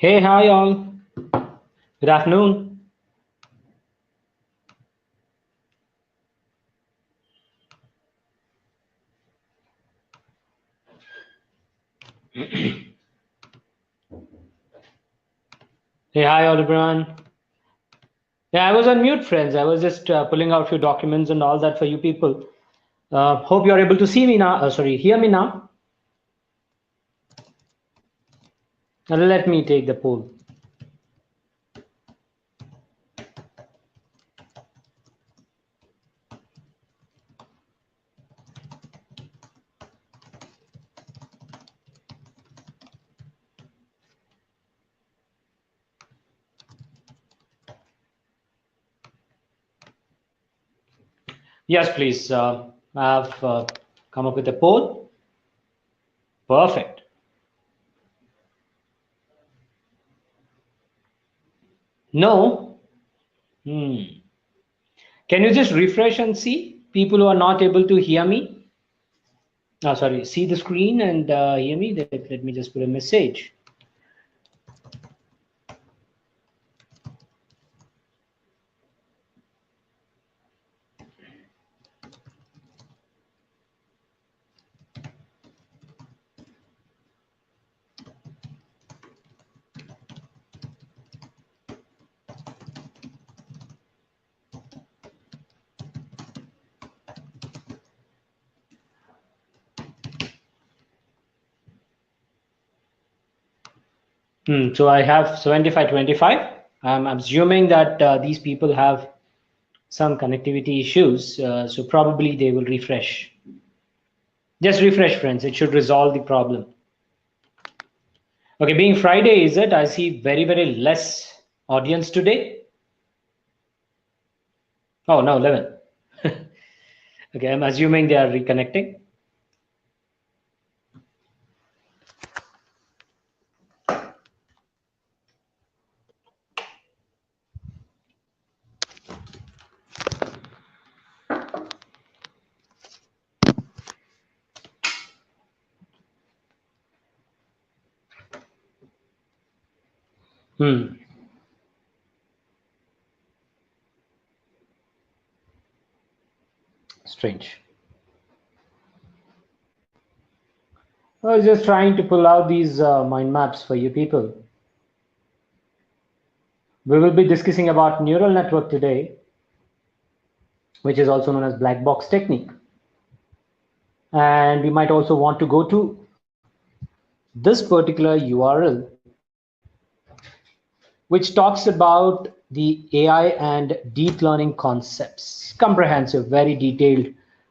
Hey, hi all. Good afternoon. Hey, hi all everyone. Yeah, I was on mute, friends. I was just pulling out a few documents and all that for you people. Hope you're able to see me now. Sorry, hear me now. Now let me take the poll. Yes, please. I've come up with a poll. Perfect. No. Can you just refresh and see people who are not able to hear me? Oh, sorry, see the screen and hear me. Let me just put a message. So I have 75-25. I'm assuming that these people have some connectivity issues, so probably they will refresh. Just refresh, friends. It should resolve the problem. Okay, being Friday, is it? I see very less audience today. Oh, no, 11. Okay, I'm assuming they are reconnecting. Strange. I was just trying to pull out these mind maps for you people. We will be discussing about neural network today, which is also known as black box technique. And we might also want to go to this particular URL, which talks about the AI and deep learning concepts. Comprehensive, very detailed,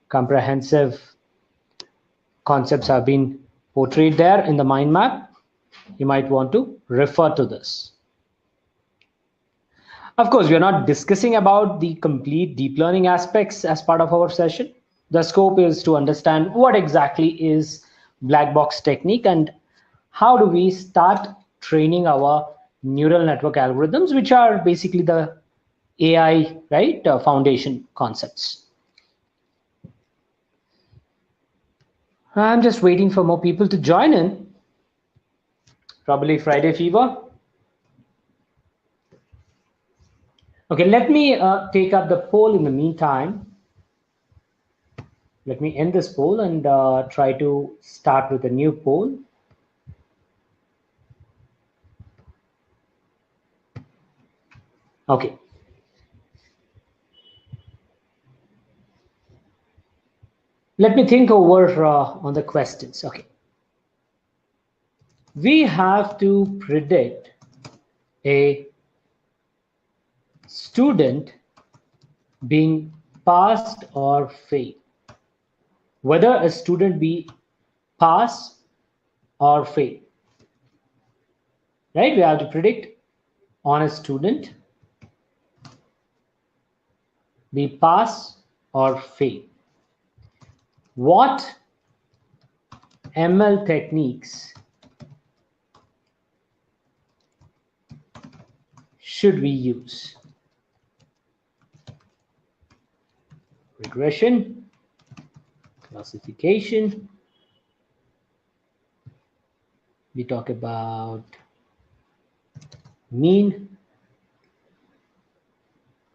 comprehensive concepts have been portrayed there in the mind map. You might want to refer to this. Of course, we are not discussing about the complete deep learning aspects as part of our session. The scope is to understand what exactly is black box technique and how do we start training our neural network algorithms, which are basically the AI, right, foundation concepts. I'm just waiting for more people to join in. Probably Friday fever. Okay, let me take up the poll in the meantime. Let me end this poll and try to start with a new poll. Okay. Let me think over on the questions. Okay. We have to predict a student being passed or fail. Whether a student be pass or fail. Right? We have to predict on a student be pass or fail. What ML techniques should we use? Regression, classification. We talk about mean.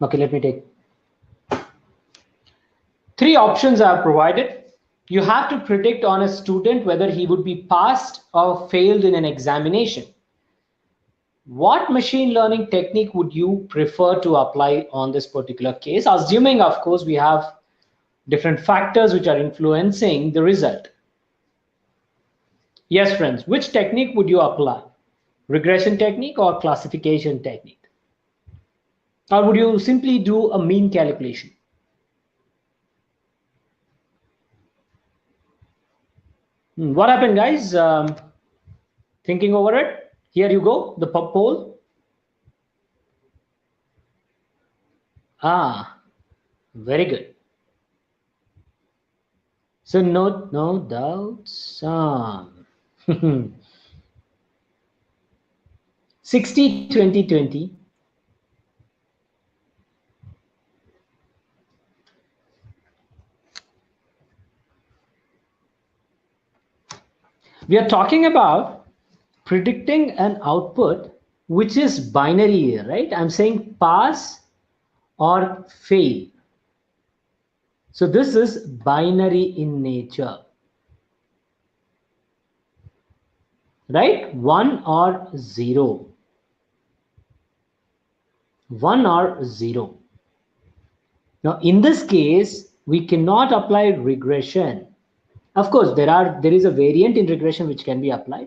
Okay, let me take 3 options are provided. You have to predict on a student whether he would be passed or failed in an examination. What machine learning technique would you prefer to apply on this particular case? Assuming, of course, we have different factors which are influencing the result. Yes, friends, which technique would you apply? Regression technique or classification technique? Or would you simply do a mean calculation? What happened, guys? Thinking over it? Here you go, the poll. Very good. So no doubts. 60, 20, 20. We are talking about predicting an output which is binary here, right? I'm saying pass or fail. So this is binary in nature, right? 1 or 0. 1 or 0. Now, in this case, we cannot apply regression. Of course, there is a variant in regression which can be applied,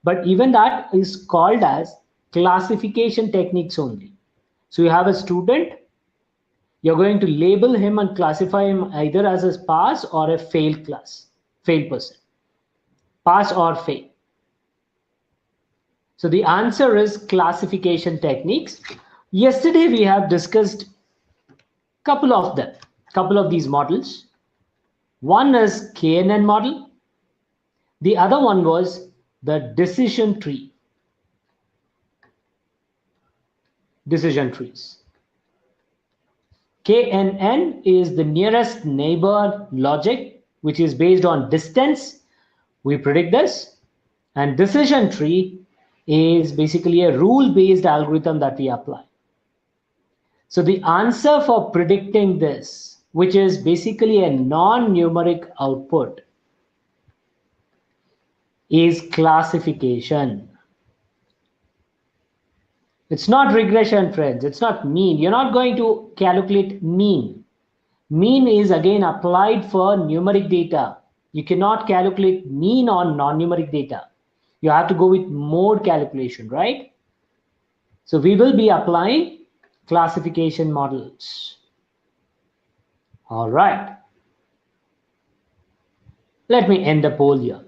but even that is called as classification techniques only. So you have a student, you're going to label him and classify him either as a pass or a fail person, pass or fail. So the answer is classification techniques. Yesterday we have discussed couple of these models. One is KNN model. The other one was the decision trees. KNN is the nearest neighbor logic, which is based on distance. We predict this. And decision tree is basically a rule-based algorithm that we apply. So the answer for predicting this, which is basically a non-numeric output, is classification. It's not regression, friends. It's not mean. You're not going to calculate mean. Mean is again applied for numeric data. You cannot calculate mean on non-numeric data. You have to go with mode calculation, right? So we will be applying classification models. All right. Let me end the poll here.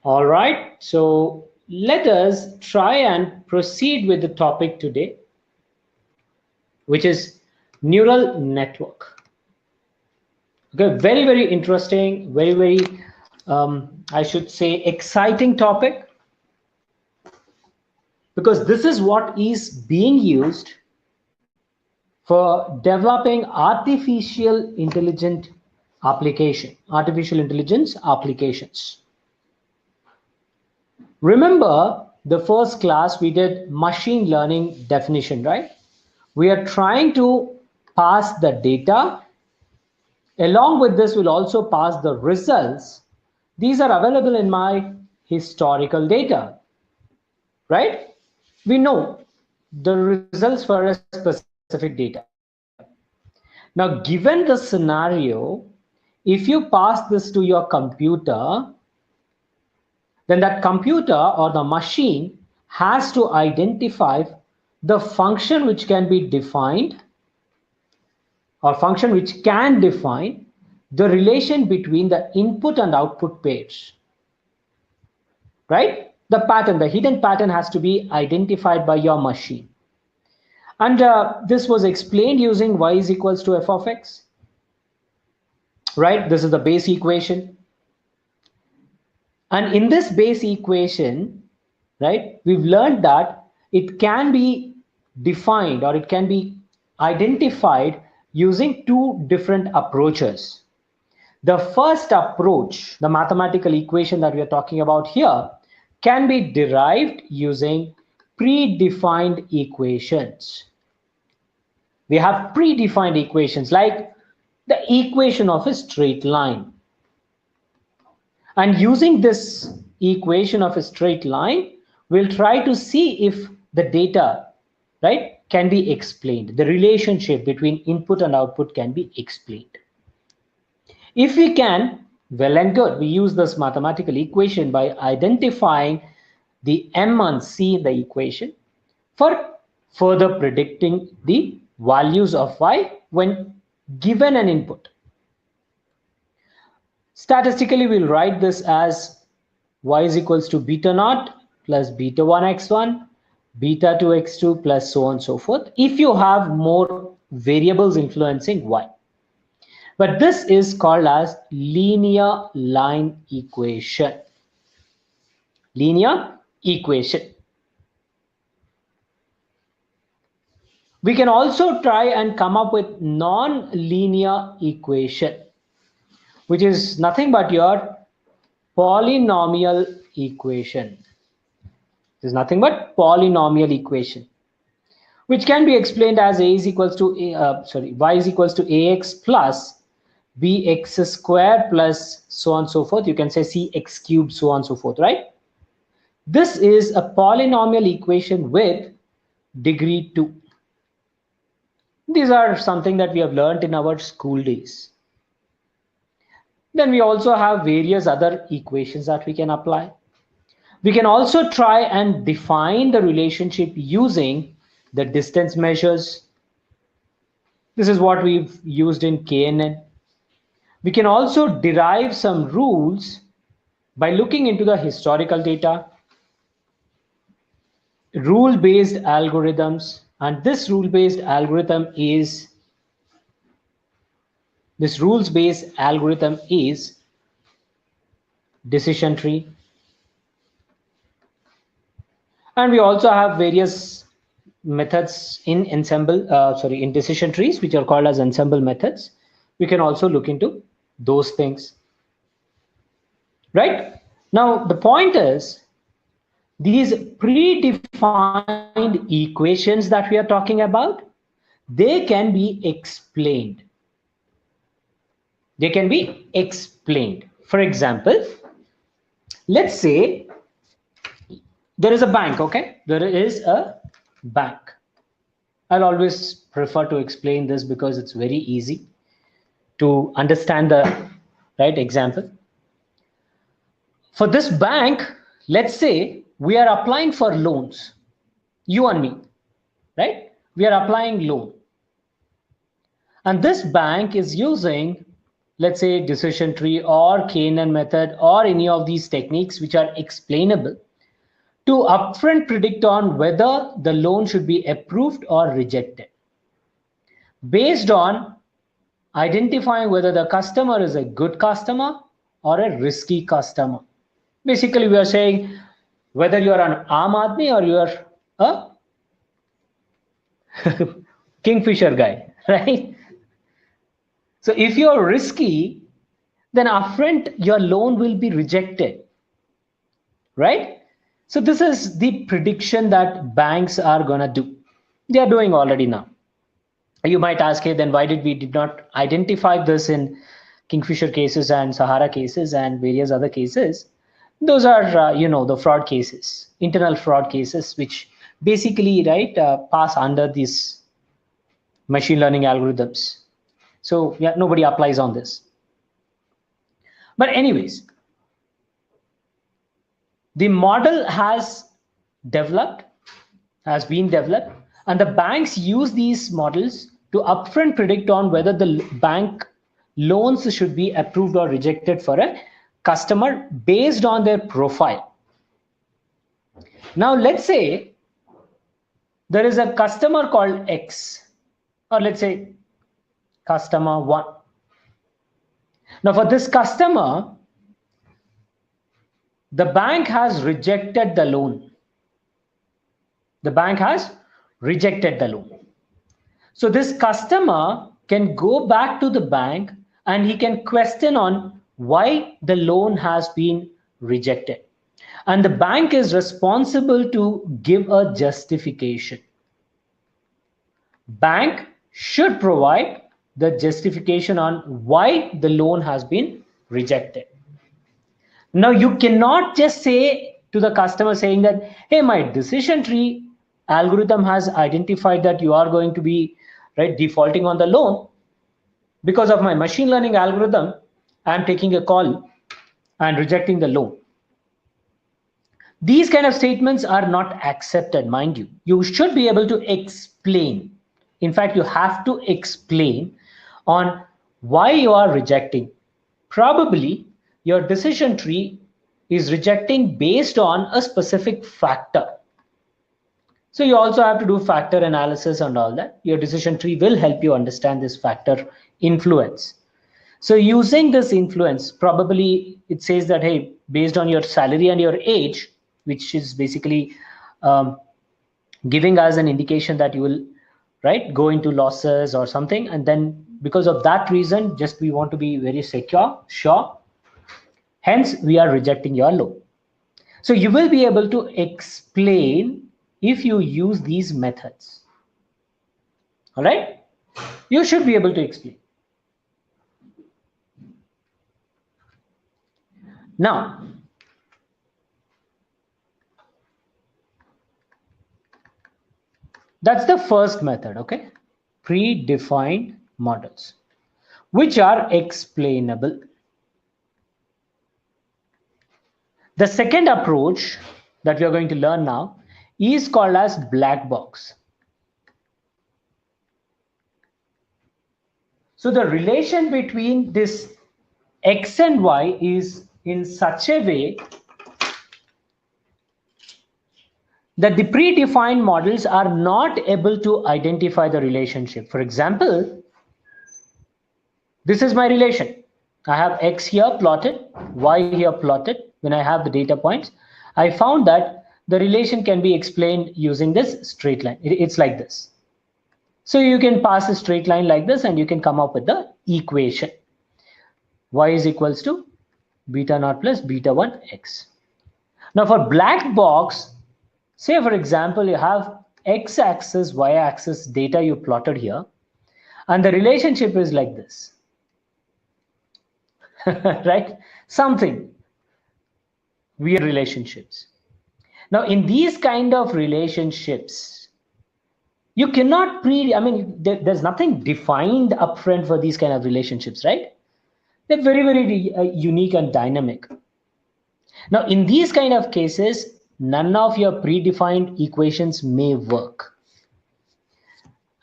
All right, so let us try and proceed with the topic today, which is neural network. Okay, very, very interesting, very, I should say, exciting topic, because this is what is being used for developing artificial intelligence applications. Remember the first class we did machine learning definition, right? We are trying to pass the data. Along with this, we'll also pass the results. These are available in my historical data, right? We know the results for a specific data. Now, given the scenario, if you pass this to your computer, then that computer or the machine has to identify the function which can be defined, or function which can define the relation between the input and output pairs, right? The pattern, the hidden pattern has to be identified by your machine. And this was explained using y is equals to f of x, right? This is the base equation. And in this base equation, right, we've learned that it can be defined or it can be identified using two different approaches. The first approach, the mathematical equation that we are talking about here, can be derived using predefined equations. We have predefined equations like the equation of a straight line. And using this equation of a straight line, we'll try to see if the data, right, can be explained. The relationship between input and output can be explained. If we can, well and good. We use this mathematical equation by identifying the m and c in the equation for further predicting the values of y when given an input. Statistically, we'll write this as y is equals to beta naught plus beta 1 x1, beta 2 x2 plus so on and so forth, if you have more variables influencing y. But this is called as linear line equation. Linear equation. We can also try and come up with non-linear equation, which is nothing but your polynomial equation. It is nothing but polynomial equation, which can be explained as y is equals to ax plus bx square plus so on and so forth. You can say cx cubed, so on and so forth, right? This is a polynomial equation with degree 2. These are something that we have learned in our school days. Then we also have various other equations that we can apply. We can also try and define the relationship using the distance measures. This is what we've used in KNN. We can also derive some rules by looking into the historical data, rule-based algorithms, and this rules-based algorithm is decision tree. And we also have various methods in in decision trees, which are called as ensemble methods. We can also look into those things. Right? Now, the point is, these predefined equations that we are talking about, they can be explained. They can be explained. For example, let's say there is a bank, okay? There is a bank. I'll always prefer to explain this because it's very easy to understand the right example. For this bank, let's say we are applying for loans, you and me, right? We are applying loan. And this bank is using, let's say, decision tree or KNN method or any of these techniques which are explainable to upfront predict on whether the loan should be approved or rejected, based on identifying whether the customer is a good customer or a risky customer. Basically, we are saying whether you are an Aam Aadmi or you are a Kingfisher guy, right? So if you are risky, then upfront your loan will be rejected, right? So this is the prediction that banks are gonna do. They are doing already now. You might ask, hey, then why did we not identify this in Kingfisher cases and Sahara cases and various other cases? Those are, the fraud cases, internal fraud cases, which basically, right, pass under these machine learning algorithms. So yeah, nobody applies on this. But anyways, the model has been developed, and the banks use these models to upfront predict on whether the bank loans should be approved or rejected for a customer based on their profile. Now, let's say there is a customer called X, or let's say customer 1. Now, for this customer, the bank has rejected the loan. The bank has rejected the loan. So this customer can go back to the bank and he can question on why the loan has been rejected. And the bank is responsible to give a justification. Bank should provide the justification on why the loan has been rejected. Now you cannot just say to the customer saying that, hey, my decision tree algorithm has identified that you are going to be defaulting on the loan. Because of my machine learning algorithm, I'm taking a call and rejecting the loan. These kind of statements are not accepted, mind you. You should be able to explain. In fact, you have to explain on why you are rejecting. Probably your decision tree is rejecting based on a specific factor. So you also have to do factor analysis and all that. Your decision tree will help you understand this factor influence. So using this influence, probably it says that, hey, based on your salary and your age, which is basically giving us an indication that you will go into losses or something. And then because of that reason, just we want to be very sure. Hence, we are rejecting your loan. So you will be able to explain if you use these methods. All right? You should be able to explain. Now, that's the first method, okay? Predefined models, which are explainable. The second approach that we are going to learn now is called as black box. So the relation between this X and Y is in such a way that the predefined models are not able to identify the relationship. For example, this is my relation. I have X here plotted, Y here plotted. When I have the data points, I found that the relation can be explained using this straight line. It's like this. So you can pass a straight line like this and you can come up with the equation. Y is equals to beta naught plus beta 1 X. Now for black box, say for example, you have X axis, Y axis data you plotted here, and the relationship is like this, right? Something weird relationships. Now in these kind of relationships, you cannot there's nothing defined upfront for these kind of relationships, right? They're very, very unique and dynamic. Now in these kind of cases, none of your predefined equations may work.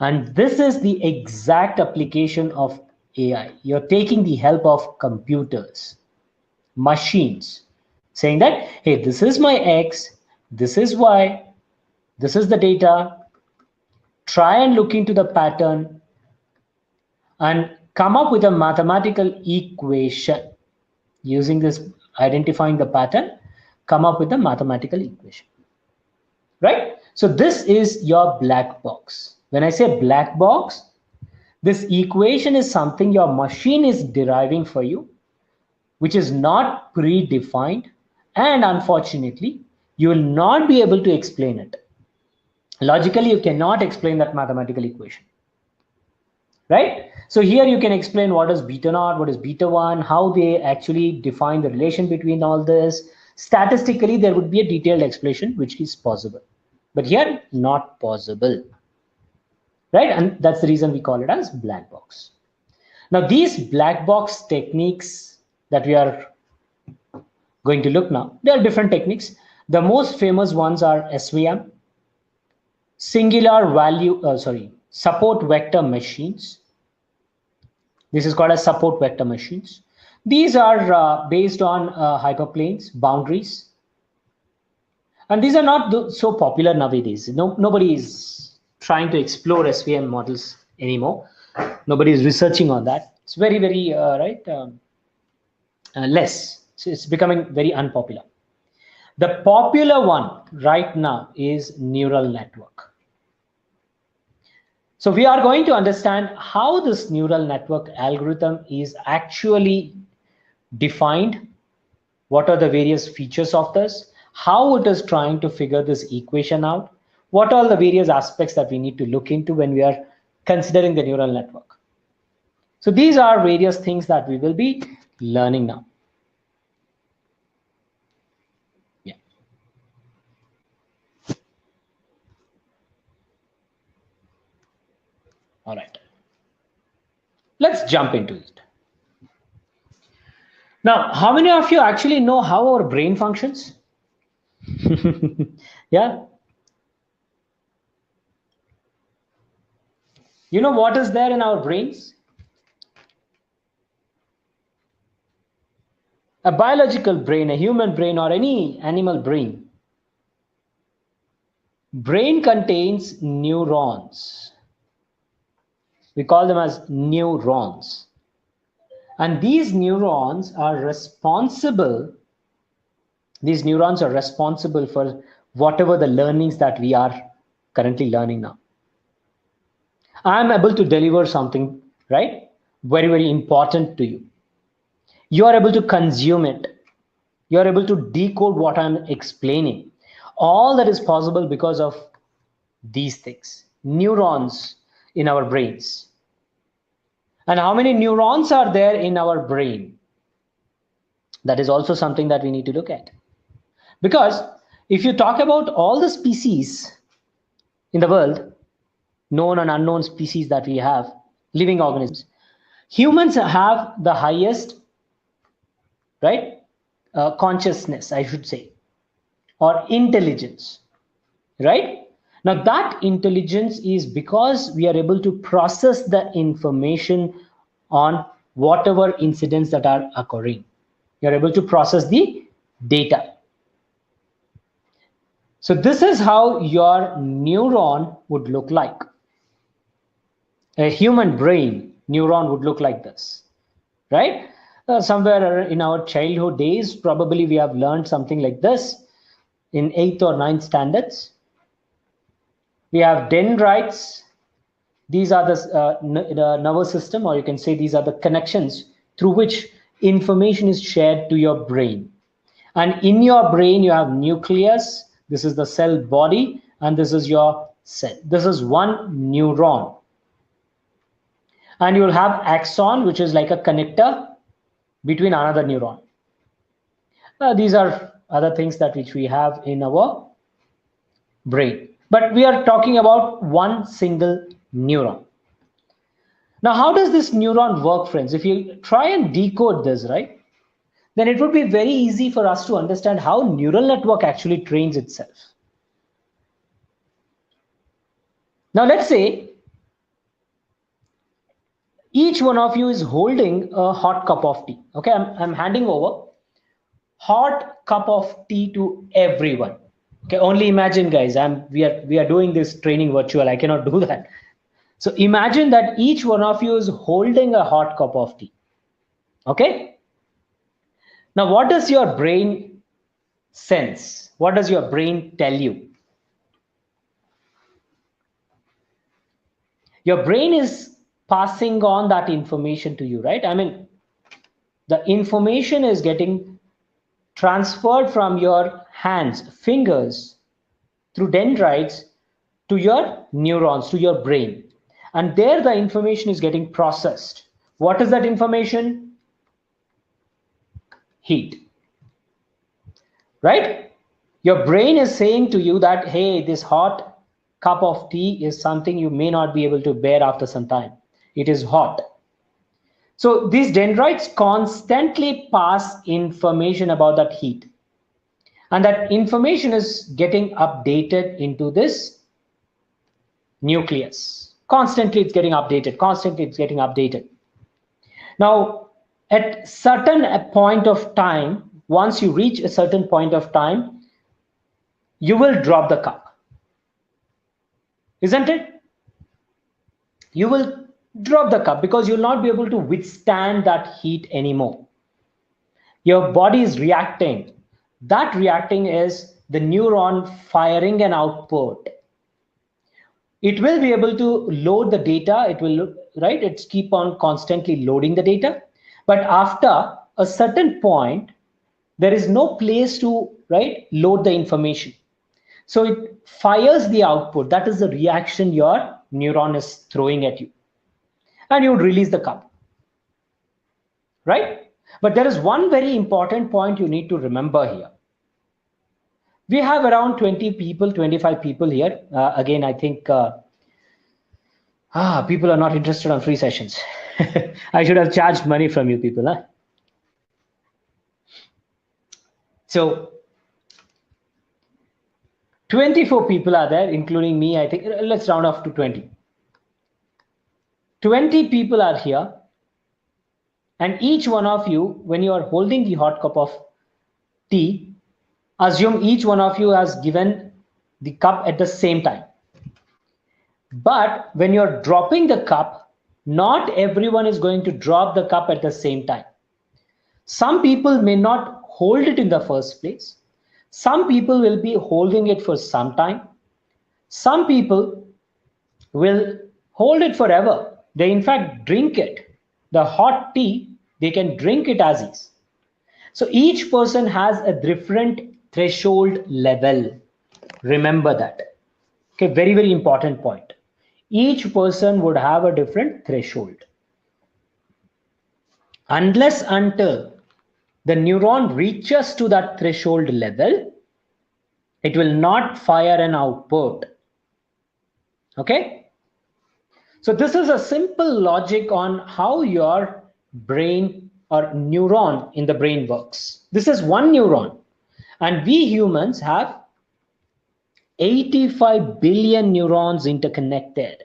And this is the exact application of AI. You're taking the help of computers, machines, saying that, hey, this is my X, this is Y, this is the data. Try and look into the pattern and come up with a mathematical equation. Using this, identifying the pattern, come up with a mathematical equation, right? So this is your black box. When I say black box, this equation is something your machine is deriving for you, which is not predefined, and unfortunately, you will not be able to explain it. Logically, you cannot explain that mathematical equation, right? So here you can explain what is beta naught, what is beta 1, how they actually define the relation between all this. Statistically, there would be a detailed explanation, which is possible. But here, not possible, right? And that's the reason we call it as black box. Now, these black box techniques that we are going to look now, there are different techniques. The most famous ones are SVM, support vector machines. This is called as support vector machines. These are based on hyperplanes, boundaries. And these are not so popular nowadays. Nobody is trying to explore SVM models anymore. Nobody is researching on that. It's very, very, less. So it's becoming very unpopular. The popular one right now is neural network. So we are going to understand how this neural network algorithm is actually defined, what are the various features of this, how it is trying to figure this equation out, what are the various aspects that we need to look into when we are considering the neural network. So these are various things that we will be learning now. Yeah. All right. Let's jump into it. Now, how many of you actually know how our brain functions? Yeah. You know what is there in our brains? A biological brain, a human brain, or any animal brain. Brain contains neurons. We call them as neurons. And these neurons are responsible for whatever the learnings that we are currently learning now. I'm able to deliver something, right? Very, very important to you. You are able to consume it. You are able to decode what I'm explaining. All that is possible because of these things, neurons in our brains. And how many neurons are there in our brain? That is also something that we need to look at. Because if you talk about all the species in the world, known and unknown species that we have, living organisms, humans have the highest, right, consciousness, I should say, or intelligence, right? Now that intelligence is because we are able to process the information on whatever incidents that are occurring. You're able to process the data. So this is how your neuron would look like. A human brain neuron would look like this, right? Somewhere in our childhood days, probably we have learned something like this in 8th or 9th standards. We have dendrites. These are the nervous system, or you can say these are the connections through which information is shared to your brain. And in your brain, you have nucleus. This is the cell body, and this is your cell. This is one neuron. And you'll have axon, which is like a connector between another neuron. These are other things that which we have in our brain. But we are talking about one single neuron. Now, how does this neuron work, friends? If you try and decode this, right, then it would be very easy for us to understand how neural network actually trains itself. Now, let's say each one of you is holding a hot cup of tea. Okay, I'm handing over hot cup of tea to everyone. Okay, only imagine, guys, we are doing this training virtual. I cannot do that. So imagine that each one of you is holding a hot cup of tea. Okay. Now, what does your brain sense? What does your brain tell you? Your brain is passing on that information to you, right? I mean, the information is getting transferred from your hands, fingers, through dendrites to your neurons, to your brain. And there the information is getting processed. What is that information? Heat. Right? Your brain is saying to you that, hey, this hot cup of tea is something you may not be able to bear after some time. It is hot. So these dendrites constantly pass information about that heat. And that information is getting updated into this nucleus. Constantly it's getting updated. Constantly it's getting updated. Now, at certain point of time, once you reach a certain point of time, you will drop the cup. Isn't it? You will drop the cup because you'll not be able to withstand that heat anymore. Your body is reacting. That reacting is the neuron firing an output. It will be able to load the data. It will, right? It's keep on constantly loading the data. But after a certain point, there is no place to, right, load the information. So it fires the output. That is the reaction your neuron is throwing at you. And you would release the cup, right? But there is one very important point you need to remember here. We have around 20 people, 25 people here. Again, I think people are not interested on free sessions. I should have charged money from you people. Huh? So 24 people are there, including me. I think let's round off to 20. 20 people are here. And each one of you, when you are holding the hot cup of tea, assume each one of you has given the cup at the same time. But when you're dropping the cup, not everyone is going to drop the cup at the same time. Some people may not hold it in the first place. Some people will be holding it for some time. Some people will hold it forever. They in fact drink it. The hot tea, they can drink it as is. So each person has a different threshold level. Remember that. Okay, very, very important point. Each person would have a different threshold. Unless until the neuron reaches to that threshold level, it will not fire an output. Okay? So this is a simple logic on how your brain or neuron in the brain works. This is one neuron. And we humans have 85 billion neurons interconnected.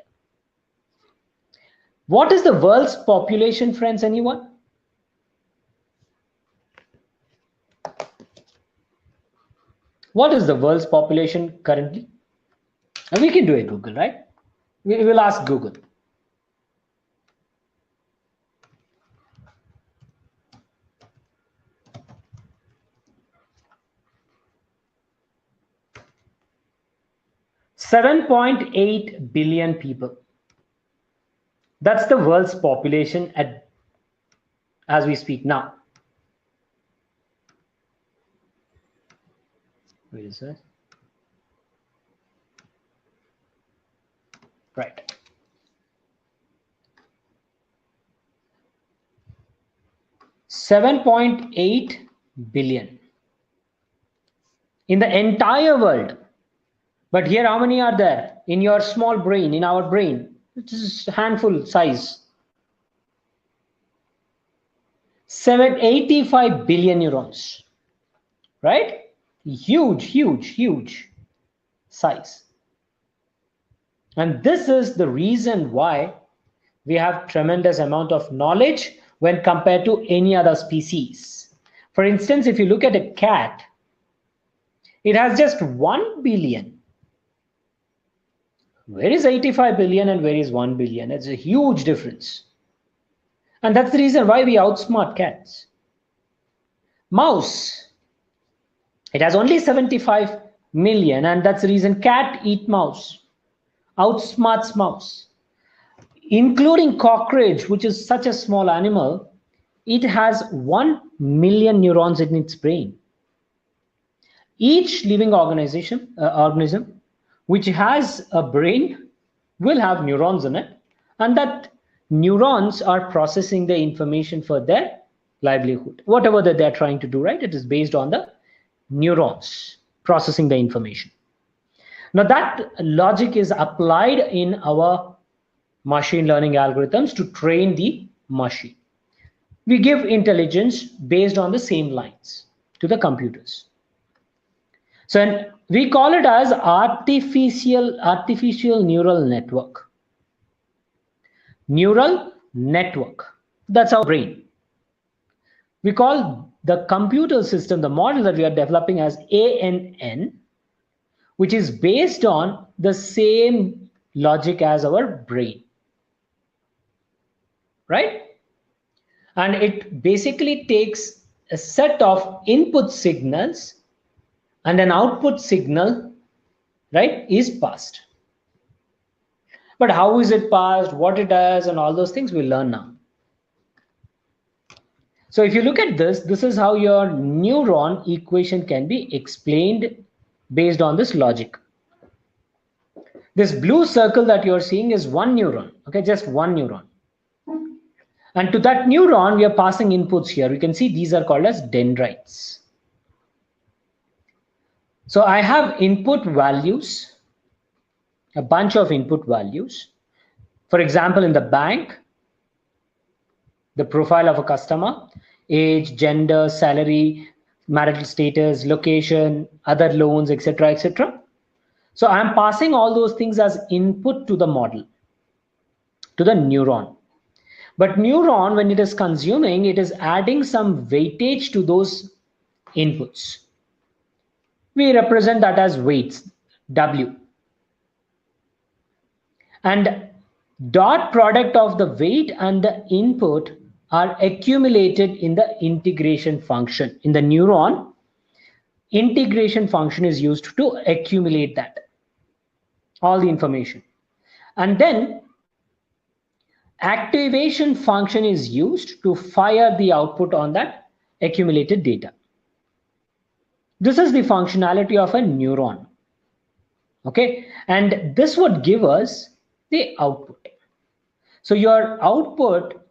What is the world's population, friends? Anyone? What is the world's population currently? And we can do a Google, right? We will ask Google. $7.8 billion people. That's the world's population as we speak now. Where is that? Right. $7.8 billion in the entire world. But here, how many are there in your small brain, in our brain? This is a handful size. 785 billion neurons, right? Huge, huge, huge size. And this is the reason why we have tremendous amount of knowledge when compared to any other species. For instance, if you look at a cat, it has just 1 billion. Where is 85 billion and where is 1 billion? It's a huge difference. And that's the reason why we outsmart cats. Mouse, it has only 75 million, and that's the reason cat eat mouse, outsmarts mouse. Including cockroach, which is such a small animal, it has 1 million neurons in its brain. Each living organism which has a brain will have neurons in it, and that neurons are processing the information for their livelihood. Whatever that they're trying to do, right? It is based on the neurons processing the information. Now that logic is applied in our machine learning algorithms to train the machine. We give intelligence based on the same lines to the computers. So we call it as artificial neural network. Neural network. That's our brain. We call the computer system, the model that we are developing, as ANN, which is based on the same logic as our brain. Right? And it basically takes a set of input signals and an output signal, right, is passed. But how is it passed, what it does, and all those things we'll learn now. So if you look at this, this is how your neuron equation can be explained based on this logic. This blue circle that you're seeing is one neuron, okay, just one neuron. And to that neuron, we are passing inputs here. You can see these are called as dendrites. So I have input values, a bunch of input values. For example, in the bank, the profile of a customer, age, gender, salary, marital status, location, other loans, etc., etc. So I'm passing all those things as input to the model, to the neuron. But neuron, when it is consuming, it is adding some weightage to those inputs. We represent that as weights, W. And dot product of the weight and the input are accumulated in the integration function. In the neuron, integration function is used to accumulate that, all the information. And then activation function is used to fire the output on that accumulated data. This is the functionality of a neuron. Okay, and this would give us the output. So your output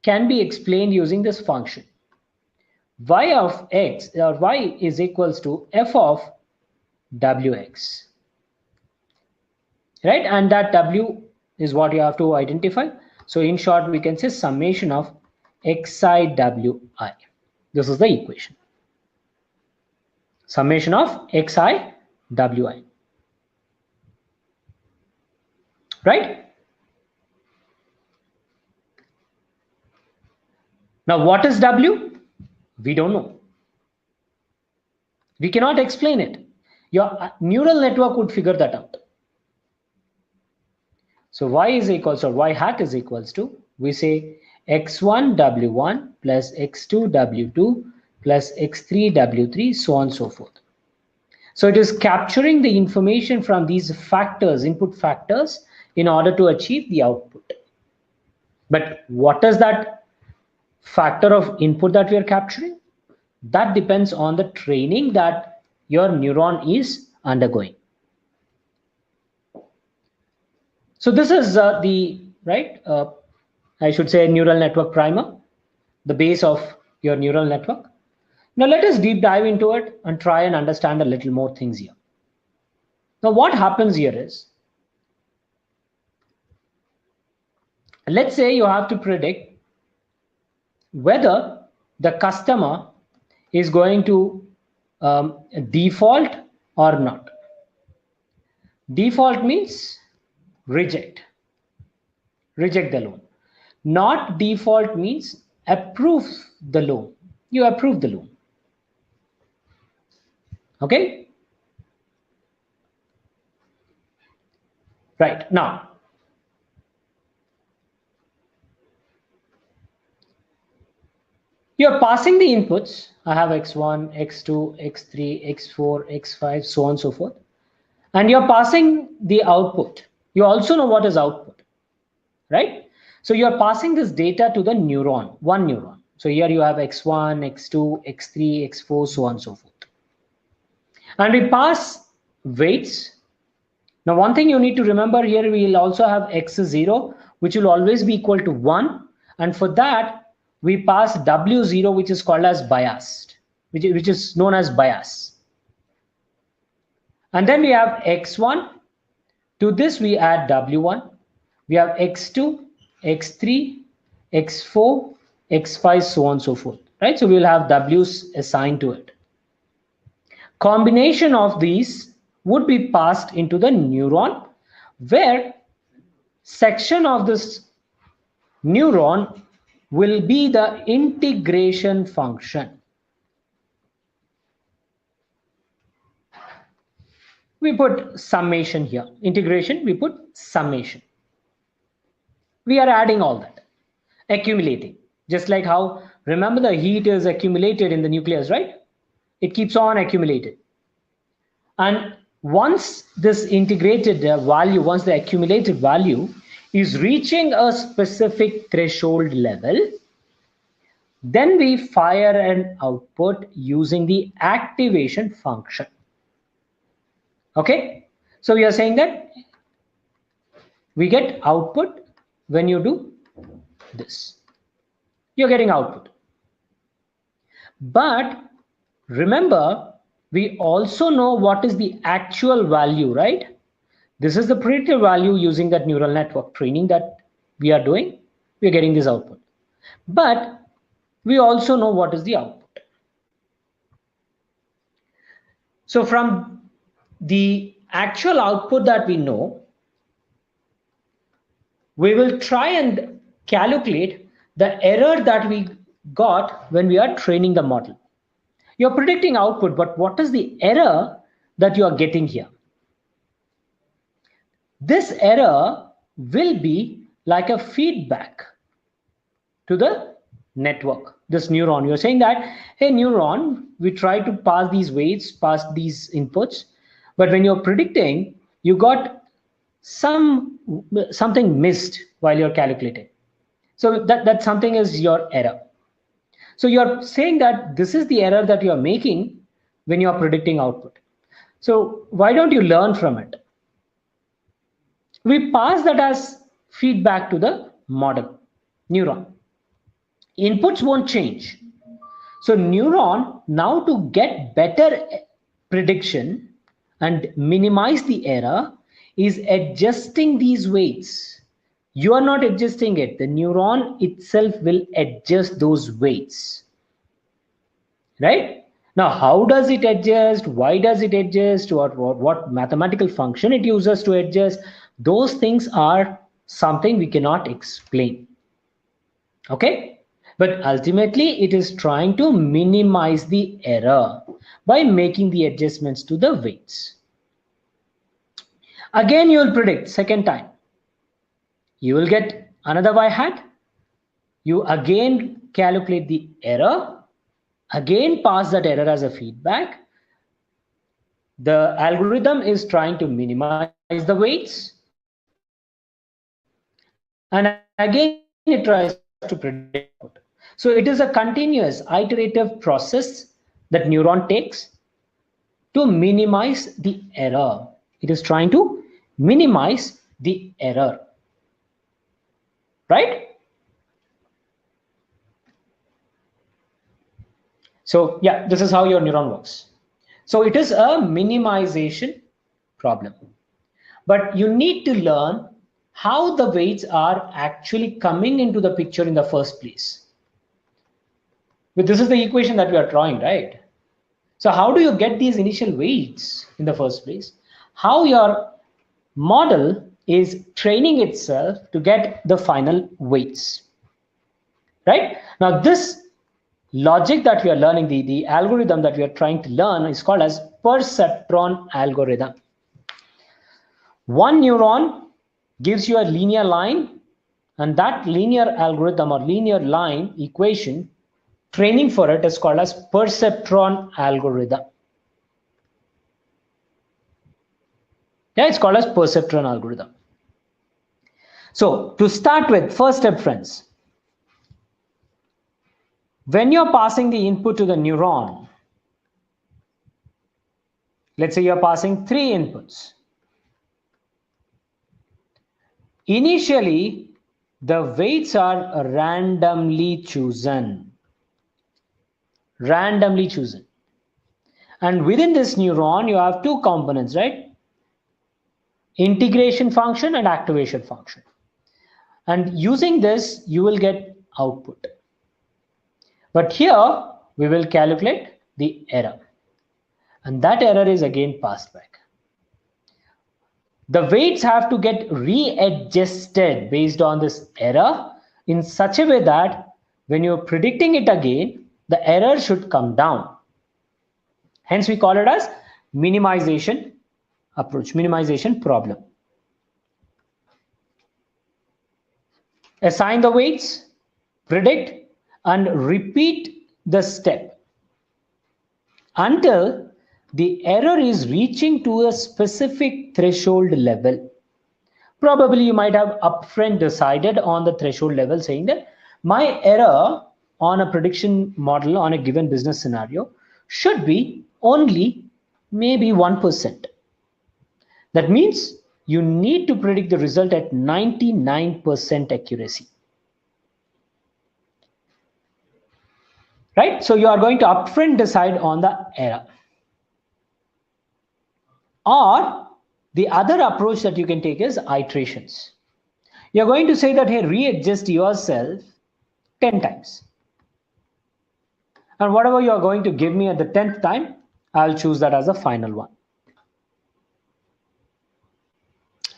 can be explained using this function. Y of x or y is equals to f of wx. Right, and that w is what you have to identify. So in short, we can say summation of xi wi. This is the equation. Summation of xi wi. Right? Now, what is w? We don't know. We cannot explain it. Your neural network would figure that out. So y is equals, or y hat is equals to, we say x1 w1 plus x2 w2 plus x3 w3, so on and so forth. So it is capturing the information from these factors, input factors, in order to achieve the output. But what is that factor of input that we are capturing? That depends on the training that your neuron is undergoing. So this is I should say neural network primer, the base of your neural network. Now let us deep dive into it and try and understand a little more things here. Now what happens here is, let's say you have to predict whether the customer is going to default or not. Default means reject the loan. Not default means approve the loan. You approve the loan. Okay? Right, now you're passing the inputs. I have x1, x2, x3, x4, x5, so on and so forth. And you're passing the output. You also know what is output, right? So you're passing this data to the neuron, one neuron. So here you have x1, x2, x3, x4, so on and so forth. And we pass weights. Now, one thing you need to remember here, we will also have x0, which will always be equal to 1. And for that, we pass w0, which is called as biased, which is known as bias. And then we have x1. To this, we add w1. We have x2, x3, x4, x5, so on and so forth. Right? So we will have w's assigned to it. Combination of these would be passed into the neuron, where section of this neuron will be the integration function. We put summation here. Integration, we put summation. We are adding all that, accumulating. Just like how, remember the heat is accumulated in the nucleus, right? It keeps on accumulated. And Once this integrated value, once the accumulated value is reaching a specific threshold level, then we fire an output using the activation function. Okay, so we are saying that we get output when you do this. You're getting output. But remember, we also know what is the actual value, right? This is the predicted value using that neural network training that we are doing. We are getting this output. But we also know what is the output. So from the actual output that we know, we will try and calculate the error that we got when we are training the model. You're predicting output, but what is the error that you are getting here? This error will be like a feedback to the network, this neuron. You're saying that, hey, neuron, we try to pass these weights, pass these inputs, but when you're predicting, you got something missed while you're calculating. So that something is your error. So you're saying that this is the error that you're making when you're predicting output. So why don't you learn from it? We pass that as feedback to the model, neuron. Inputs won't change. So neuron, now to get better prediction and minimize the error, is adjusting these weights. You are not adjusting it. The neuron itself will adjust those weights. Right? Now, how does it adjust? Why does it adjust? What mathematical function it uses to adjust? Those things are something we cannot explain. Okay? But ultimately, it is trying to minimize the error by making the adjustments to the weights. Again, you will predict second time. You will get another y hat. You again calculate the error. Again, pass that error as a feedback. The algorithm is trying to minimize the weights. And again, it tries to predict output. So it is a continuous iterative process that neuron takes to minimize the error. It is trying to minimize the error. Right? So yeah, this is how your neuron works. So it is a minimization problem. But you need to learn how the weights are actually coming into the picture in the first place. But this is the equation that we are drawing, right? So how do you get these initial weights in the first place? How your model is training itself to get the final weights, right? Now this logic that we are learning, the algorithm that we are trying to learn is called as Perceptron algorithm. One neuron gives you a linear line, and that linear algorithm or linear line equation training for it is called as Perceptron algorithm. Yeah, it's called as Perceptron algorithm. So to start with, first step, friends, when you're passing the input to the neuron, let's say you're passing 3 inputs. Initially, the weights are randomly chosen. Randomly chosen. And within this neuron, you have 2 components, right? Integration function and activation function. And using this, you will get output. But here, we will calculate the error. And that error is again passed back. The weights have to get readjusted based on this error in such a way that when you're predicting it again, the error should come down. Hence, we call it as minimization approach, minimization problem. Assign the weights, predict, and repeat the step until the error is reaching to a specific threshold level. Probably you might have upfront decided on the threshold level saying that my error on a prediction model on a given business scenario should be only maybe 1%. That means you need to predict the result at 99% accuracy. Right? So you are going to upfront decide on the error. Or the other approach that you can take is iterations. You're going to say that, hey, readjust yourself 10 times. And whatever you are going to give me at the 10th time, I'll choose that as a final one.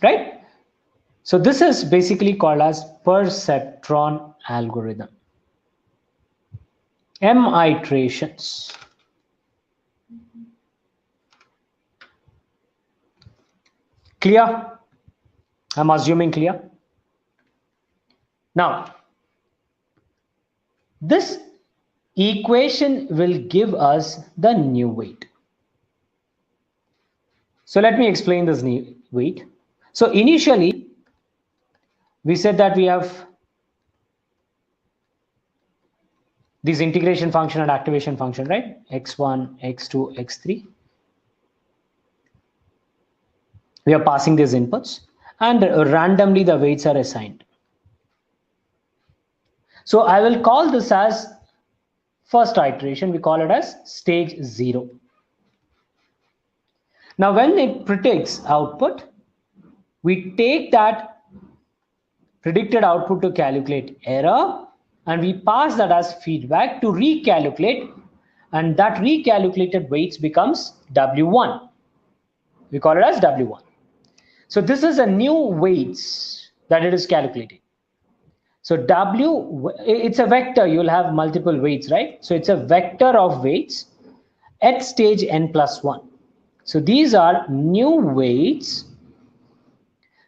Right? So this is basically called as Perceptron algorithm. M iterations. Clear? I'm assuming clear. Now, this equation will give us the new weight. So let me explain this new weight. So initially, we said that we have this integration function and activation function, right? X1, X2, X3. We are passing these inputs and randomly the weights are assigned. So I will call this as first iteration. We call it as stage 0. Now when it predicts output, we take that predicted output to calculate error and we pass that as feedback to recalculate, and that recalculated weights becomes W1. We call it as W1. So this is a new weights that it is calculating. So W, it's a vector, you'll have multiple weights, right? So it's a vector of weights at stage n+1. So these are new weights.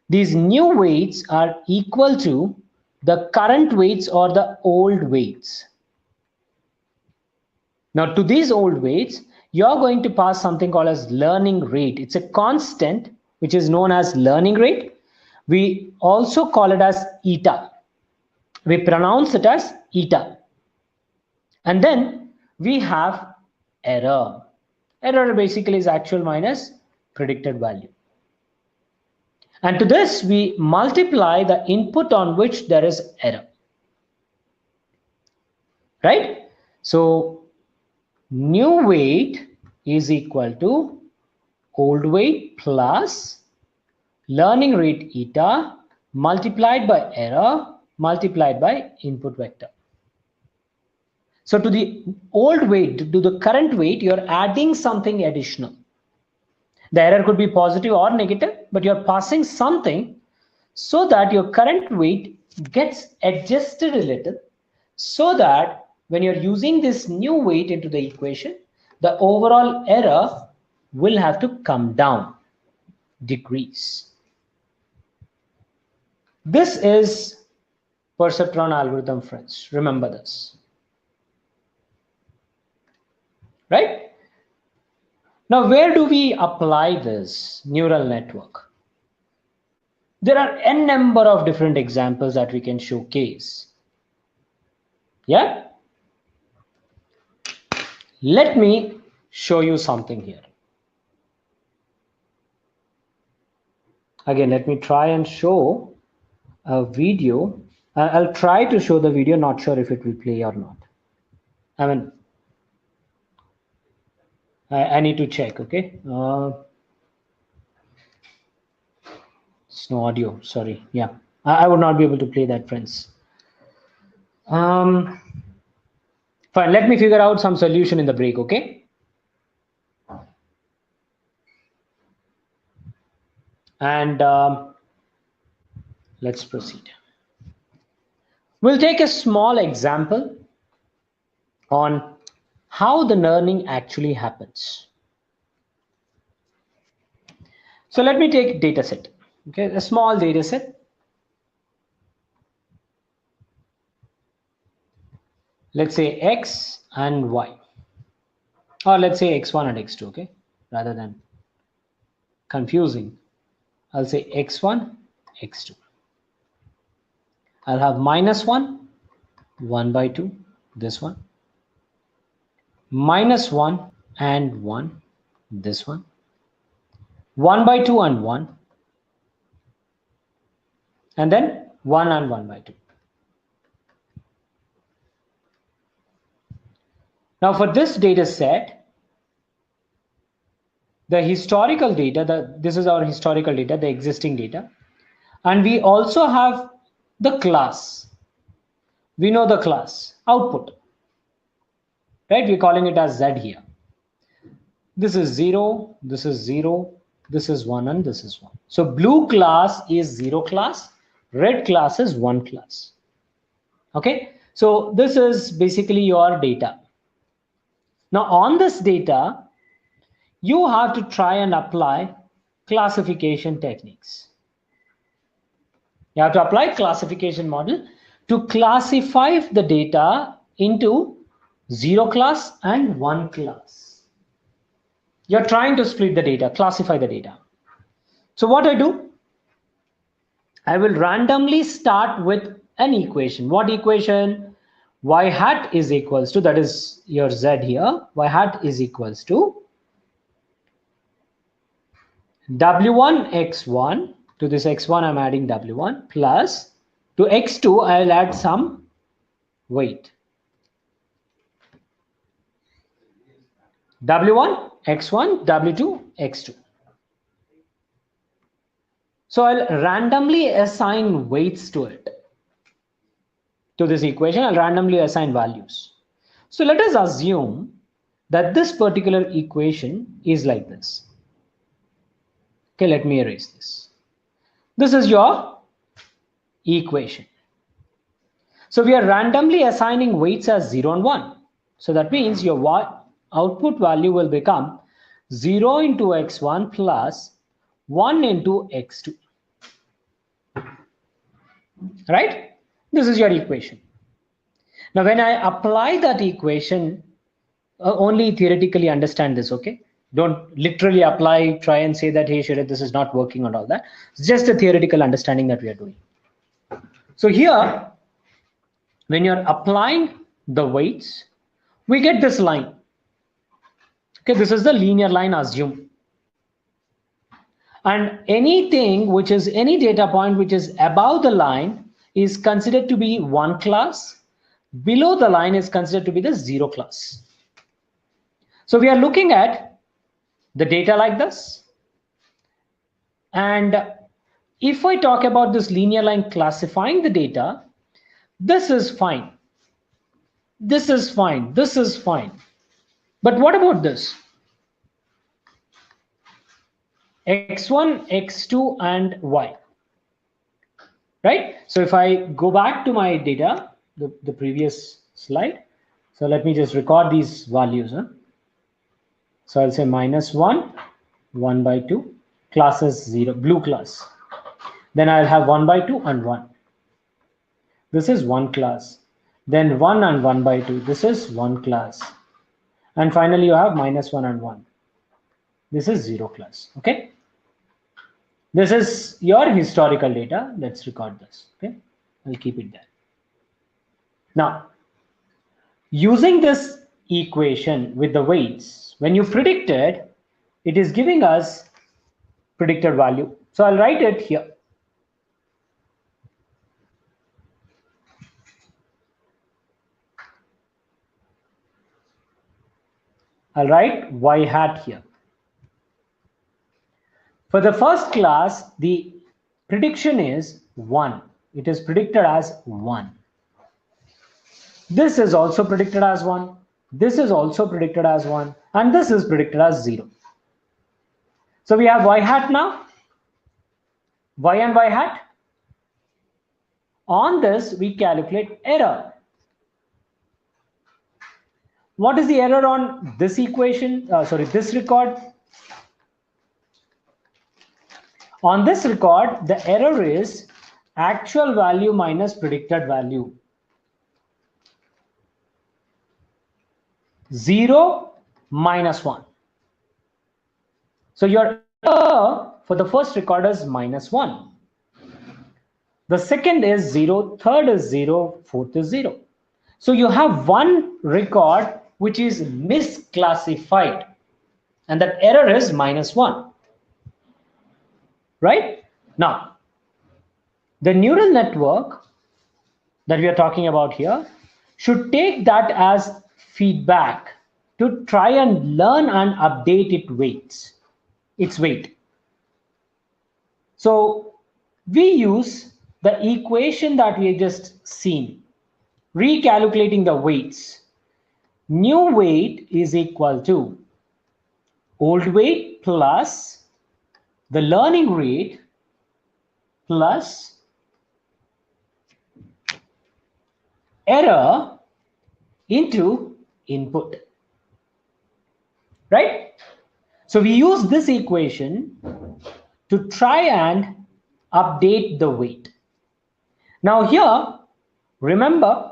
These new weights are equal to the current weights or the old weights. Now to these old weights, you're going to pass something called as learning rate. It's a constant which is known as learning rate. We also call it as eta. We pronounce it as eta. And then we have error. Error basically is actual minus predicted value. And to this, we multiply the input on which there is error. Right? So new weight is equal to old weight plus learning rate eta multiplied by error multiplied by input vector. So to the old weight, to the current weight, you're adding something additional. The error could be positive or negative, but you're passing something so that your current weight gets adjusted a little so that when you're using this new weight into the equation, the overall error will have to come down, decrease. This is Perceptron algorithm, friends. Remember this. Right? Now, where do we apply this neural network? There are n number of different examples that we can showcase. Yeah? Let me show you something here. Again, let me try and show a video. I'll try to show the video, not sure if it will play or not. I mean, I need to check, okay? It's no audio, sorry. Yeah, I would not be able to play that, friends. Fine, let me figure out some solution in the break, okay? And let's proceed. We'll take a small example on how the learning actually happens. So let me take data set, okay, a small data set. Let's say X and Y, or let's say X1 and X2, okay? rather than confusing. I'll say x1, x2. I'll have -1, 1 by 2, this one. -1 and 1, this one. 1 by 2 and 1. And then 1 and 1 by 2. Now for this data set, the historical data, this is our historical data, the existing data. And we also have the class. We know the class, output. Right? We're calling it as Z here. This is 0, this is 0, this is 1, and this is 1. So blue class is 0 class, red class is 1 class. Okay, so this is basically your data. Now on this data, you have to try and apply classification techniques. You have to apply classification model to classify the data into 0 class and 1 class. You're trying to split the data, classify the data. So what I do, I will randomly start with an equation. What equation? Y hat is equals to, that is your Z here, Y hat is equals to W1 X1, to this X1 I'm adding W1, plus to X2 I'll add some weight. W1 X1, W2 X2. So I'll randomly assign weights to it. To this equation, I'll randomly assign values. So let us assume that this particular equation is like this. Okay, let me erase this. This is your equation. So we are randomly assigning weights as 0 and 1. So that means your output value will become 0 into x1 plus 1 into x2. Right? This is your equation. Now, when I apply that equation, only theoretically understand this, okay? Don't literally apply, try and say that, hey, Sharat, this is not working and all that. It's just a theoretical understanding that we are doing. So here, when you're applying the weights, we get this line. Okay, this is the linear line assumed. And anything which is any data point which is above the line is considered to be 1 class. Below the line is considered to be the 0 class. So we are looking at the data like this. And if I talk about this linear line classifying the data, this is fine. This is fine. This is fine. But what about this? X1, X2, and Y. Right? So if I go back to my data, the previous slide. So let me just record these values. So I'll say -1, 1 by 2, class is 0, blue class. Then I'll have 1 by 2 and 1. This is 1 class. Then 1 and 1 by 2. This is 1 class. And finally, you have -1 and 1. This is 0 class. Okay. This is your historical data. Let's record this. Okay. I'll keep it there. Now, using this equation with the weights, when you predict it, it is giving us predicted value. So I'll write it here. I'll write Y hat here. For the first class, the prediction is 1. It is predicted as 1. This is also predicted as 1. This is also predicted as 1. And this is predicted as 0. So we have Y hat now. Y and Y hat. On this, we calculate error. What is the error on this equation? This record. On this record, the error is actual value minus predicted value. 0 minus 1. So your error for the first record is -1. The second is 0, third is 0, fourth is 0. So you have one record which is misclassified, and that error is -1. Right? Now, the neural network that we are talking about here should take that as feedback to try and learn and update its weight. So we use the equation that we have just seen, recalculating the weights. New weight is equal to old weight plus the learning rate plus error into input, right? So we use this equation to try and update the weight. Now here, remember,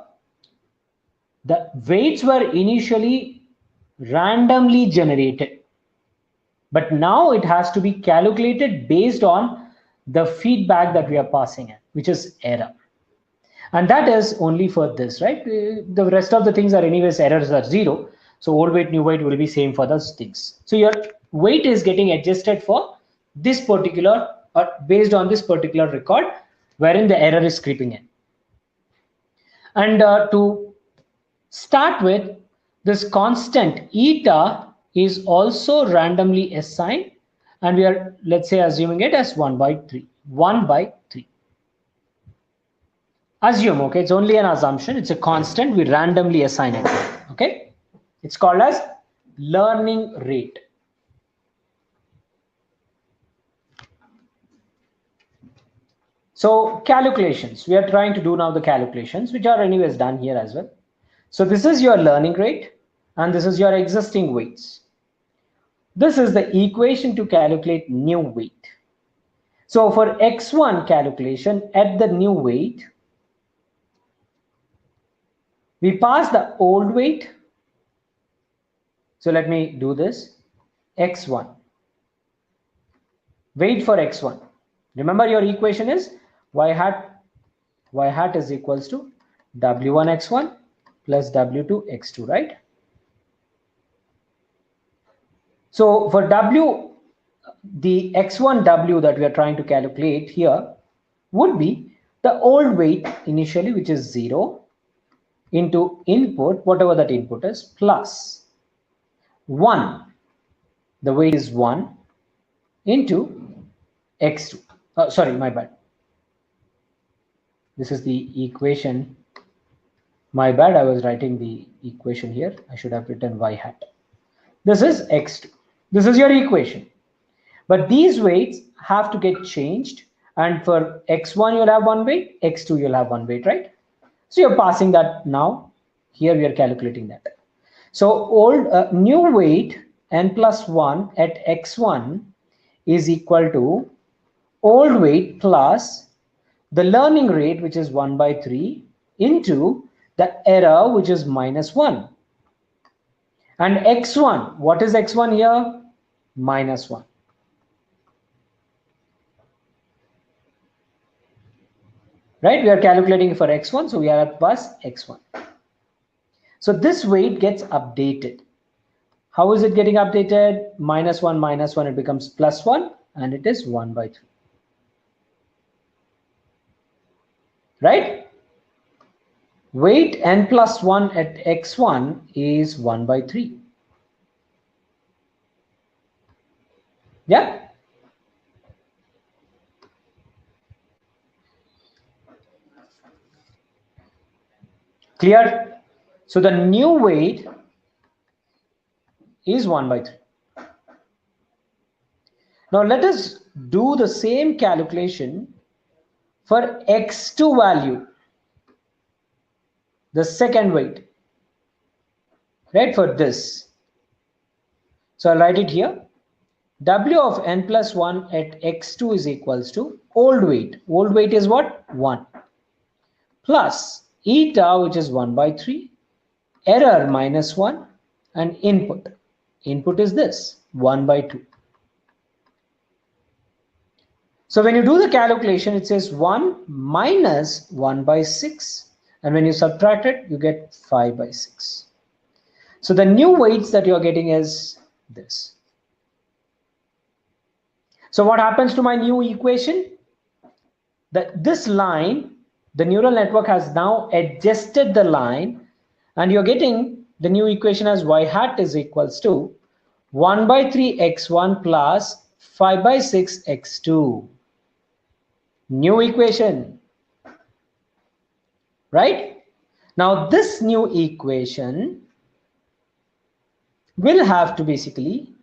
the weights were initially randomly generated, but now it has to be calculated based on the feedback that we are passing in, which is error. And that is only for this, right? The rest of the things are anyways, errors are 0. So old weight, new weight will be same for those things. So your weight is getting adjusted for this particular, or based on this particular record, wherein the error is creeping in. And to start with, this constant eta is also randomly assigned, and we are, let's say, assuming it as 1 by 3. 1 by 3. Assume, okay, it's only an assumption, it's a constant, we randomly assign it, okay? It's called as learning rate. So calculations, we are trying to do now the calculations, which are anyways done here as well. So this is your learning rate, and this is your existing weights. This is the equation to calculate new weight. So for x1 calculation at the new weight, we pass the old weight. So let me do this. X1. Weight for x1. Remember your equation is y hat is equals to w1 x1 plus w2 x2, right? So for w, the x1 w that we are trying to calculate here would be the old weight initially, which is 0, into input, whatever that input is, plus 1, the weight is 1, into x2. Sorry, my bad. This is the equation. My bad, I was writing the equation here. I should have written y hat. This is x2. This is your equation. But these weights have to get changed. And for x1, you'll have one weight, x2, you'll have one weight, right? So you're passing that now. Here we are calculating that. So old new weight n plus 1 at x1 is equal to old weight plus the learning rate, which is 1 by 3, into the error, which is -1. And x1, what is x1 here? -1. Right? We are calculating for x1, so we are at plus x1. So this weight gets updated. How is it getting updated? -1 minus 1, it becomes +1, and it is 1 by 3. Right? Weight n plus 1 at x1 is 1 by 3. Yeah? Clear? So the new weight is 1 by 3. Now let us do the same calculation for x2 value, the second weight, right, for this. So I'll write it here. W of n plus 1 at x2 is equals to old weight. Old weight is what? 1. Plus eta, which is 1 by 3, error -1, and input. Input is this, 1 by 2. So when you do the calculation, it says 1 minus 1 by 6. And when you subtract it, you get 5 by 6. So the new weights that you're getting is this. So what happens to my new equation? This line, the neural network has now adjusted the line, and you're getting the new equation as y hat is equals to 1 by 3 x1 plus 5 by 6 x2. New equation, right? Now this new equation will have to basically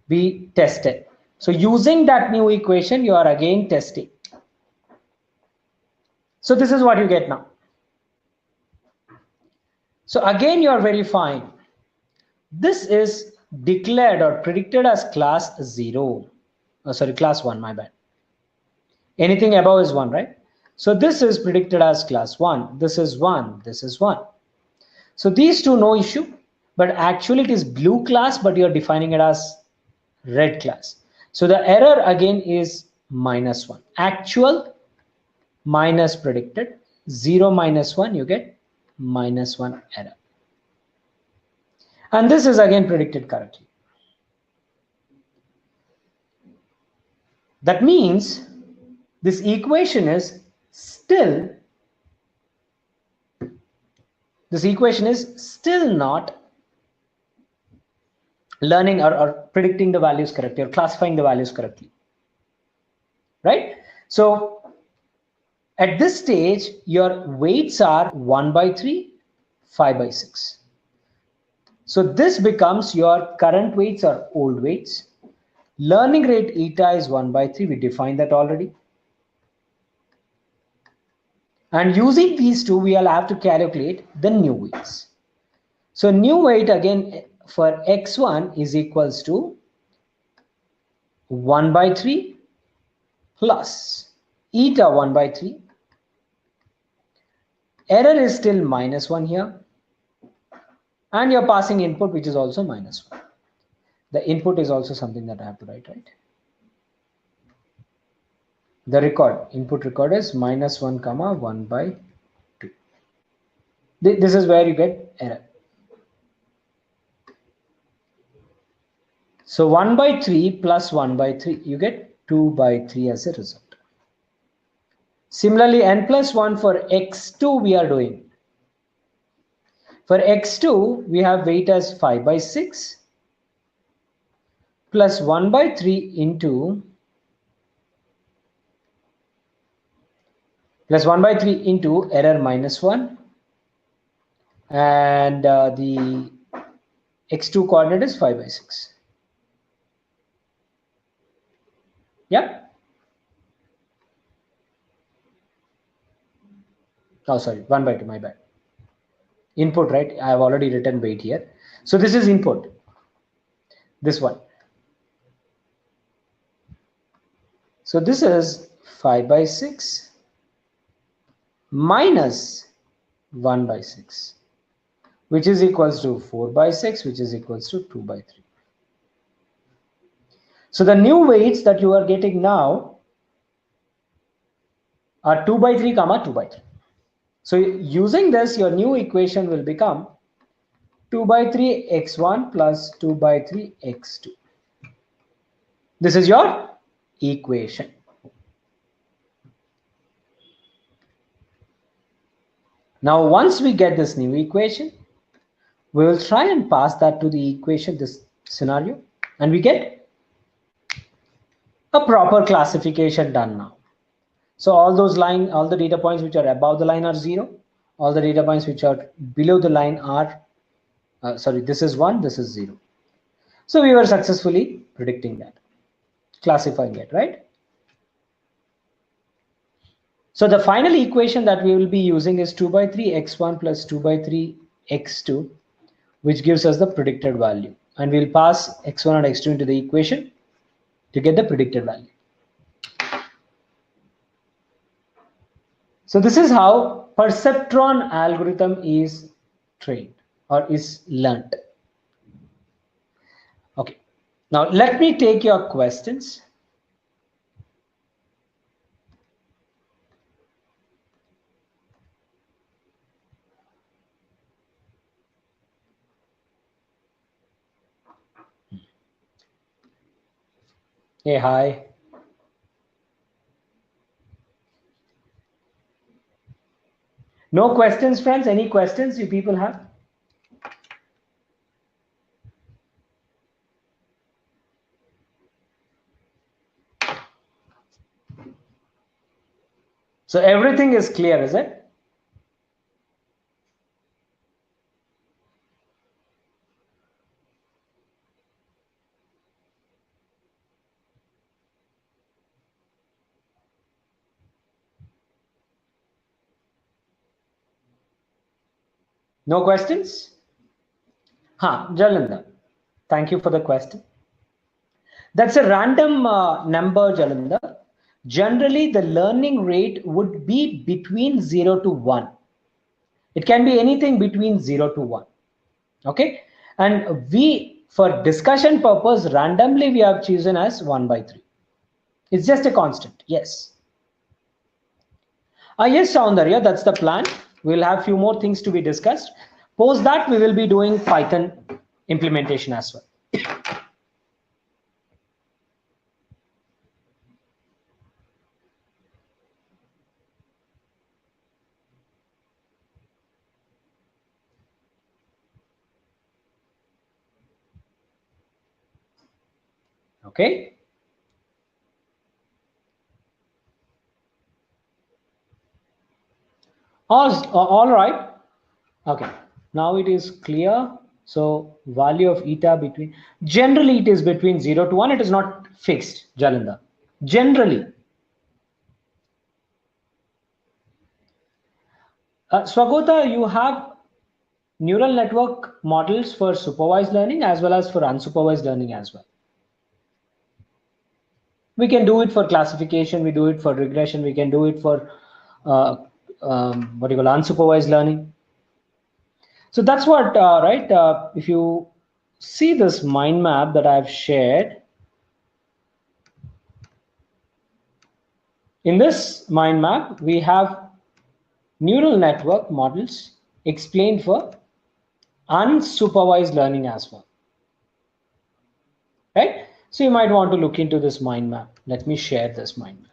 be tested. So using that new equation, you are again testing. So this is what you get now. So again, you are verifying. This is declared or predicted as class 0. Oh, sorry, class 1, my bad. Anything above is 1, right? So this is predicted as class 1. This is 1. This is 1. So these two, no issue. But actually it is blue class, but you're defining it as red class. So the error again is -1. Actual minus predicted. 0 minus 1, you get -1 error. And this is again predicted correctly. That means this equation is still not learning or predicting the values correctly or classifying the values correctly, right? So at this stage, your weights are 1 by 3, 5 by 6. So this becomes your current weights or old weights. Learning rate eta is 1 by 3. We defined that already. And using these two, we will have to calculate the new weights. So new weight again for x1 is equals to 1 by 3 plus eta 1 by 3. Error is still -1 here. And you're passing input, which is also -1. The input is also something that I have to write, right? The record, input record is -1 comma 1 by 2. This is where you get error. So 1 by 3 plus 1 by 3, you get 2 by 3 as a result. Similarly, n plus 1 for x2 we are doing. For x2, we have weight as 5 by 6 plus 1 by 3 into error -1, and the x2 coordinate is 5 by 6. Yeah. Oh, sorry, 1 by 2, my bad. Input, right? I have already written weight here. So this is input. This one. So this is 5 by 6 minus 1 by 6, which is equals to 4 by 6, which is equals to 2 by 3. So the new weights that you are getting now are 2 by 3 comma 2 by 3. So using this, your new equation will become 2 by 3 x1 plus 2 by 3 x2. This is your equation. Now, once we get this new equation, we will try and pass that to the equation, this scenario, and we get a proper classification done now. So all the data points which are above the line are 0. All the data points which are below the line are, this is 1, this is 0. So we were successfully predicting that, classifying it, right? So the final equation that we will be using is 2 by 3 x1 plus 2 by 3 x2, which gives us the predicted value. And we'll pass x1 and x2 into the equation to get the predicted value. So this is how Perceptron algorithm is trained or is learned. Okay, now let me take your questions. Hey, hi. No questions, friends? Any questions you people have? So everything is clear, is it? No questions? Jalandhar. Thank you for the question. That's a random number, Jalandhar. Generally, the learning rate would be between 0 to 1. It can be anything between 0 to 1. Okay. And we, for discussion purpose, randomly we have chosen as 1 by 3. It's just a constant. Yes. Yes, Soundarya, that's the plan. We'll have few more things to be discussed. Post that, we will be doing Python implementation as well. Okay. All right. Okay. Now it is clear. So value of eta between, generally it is between 0 to 1. It is not fixed, Jalinda. Generally. Swagota, you have neural network models for supervised learning as well as for unsupervised learning as well. We can do it for classification, we do it for regression, we can do it for what you call unsupervised learning. So that's what, right? If you see this mind map that I've shared, in this mind map, we have neural network models explained for unsupervised learning as well, right? So you might want to look into this mind map. Let me share this mind map.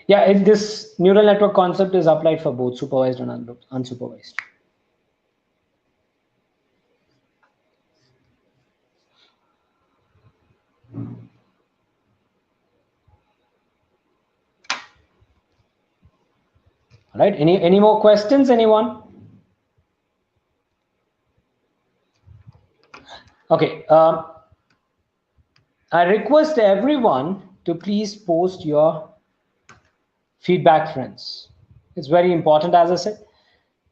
Yeah, this neural network concept is applied for both supervised and unsupervised. All right, any more questions, anyone? Okay, I request everyone to please post your feedback, friends. It's very important, as I said.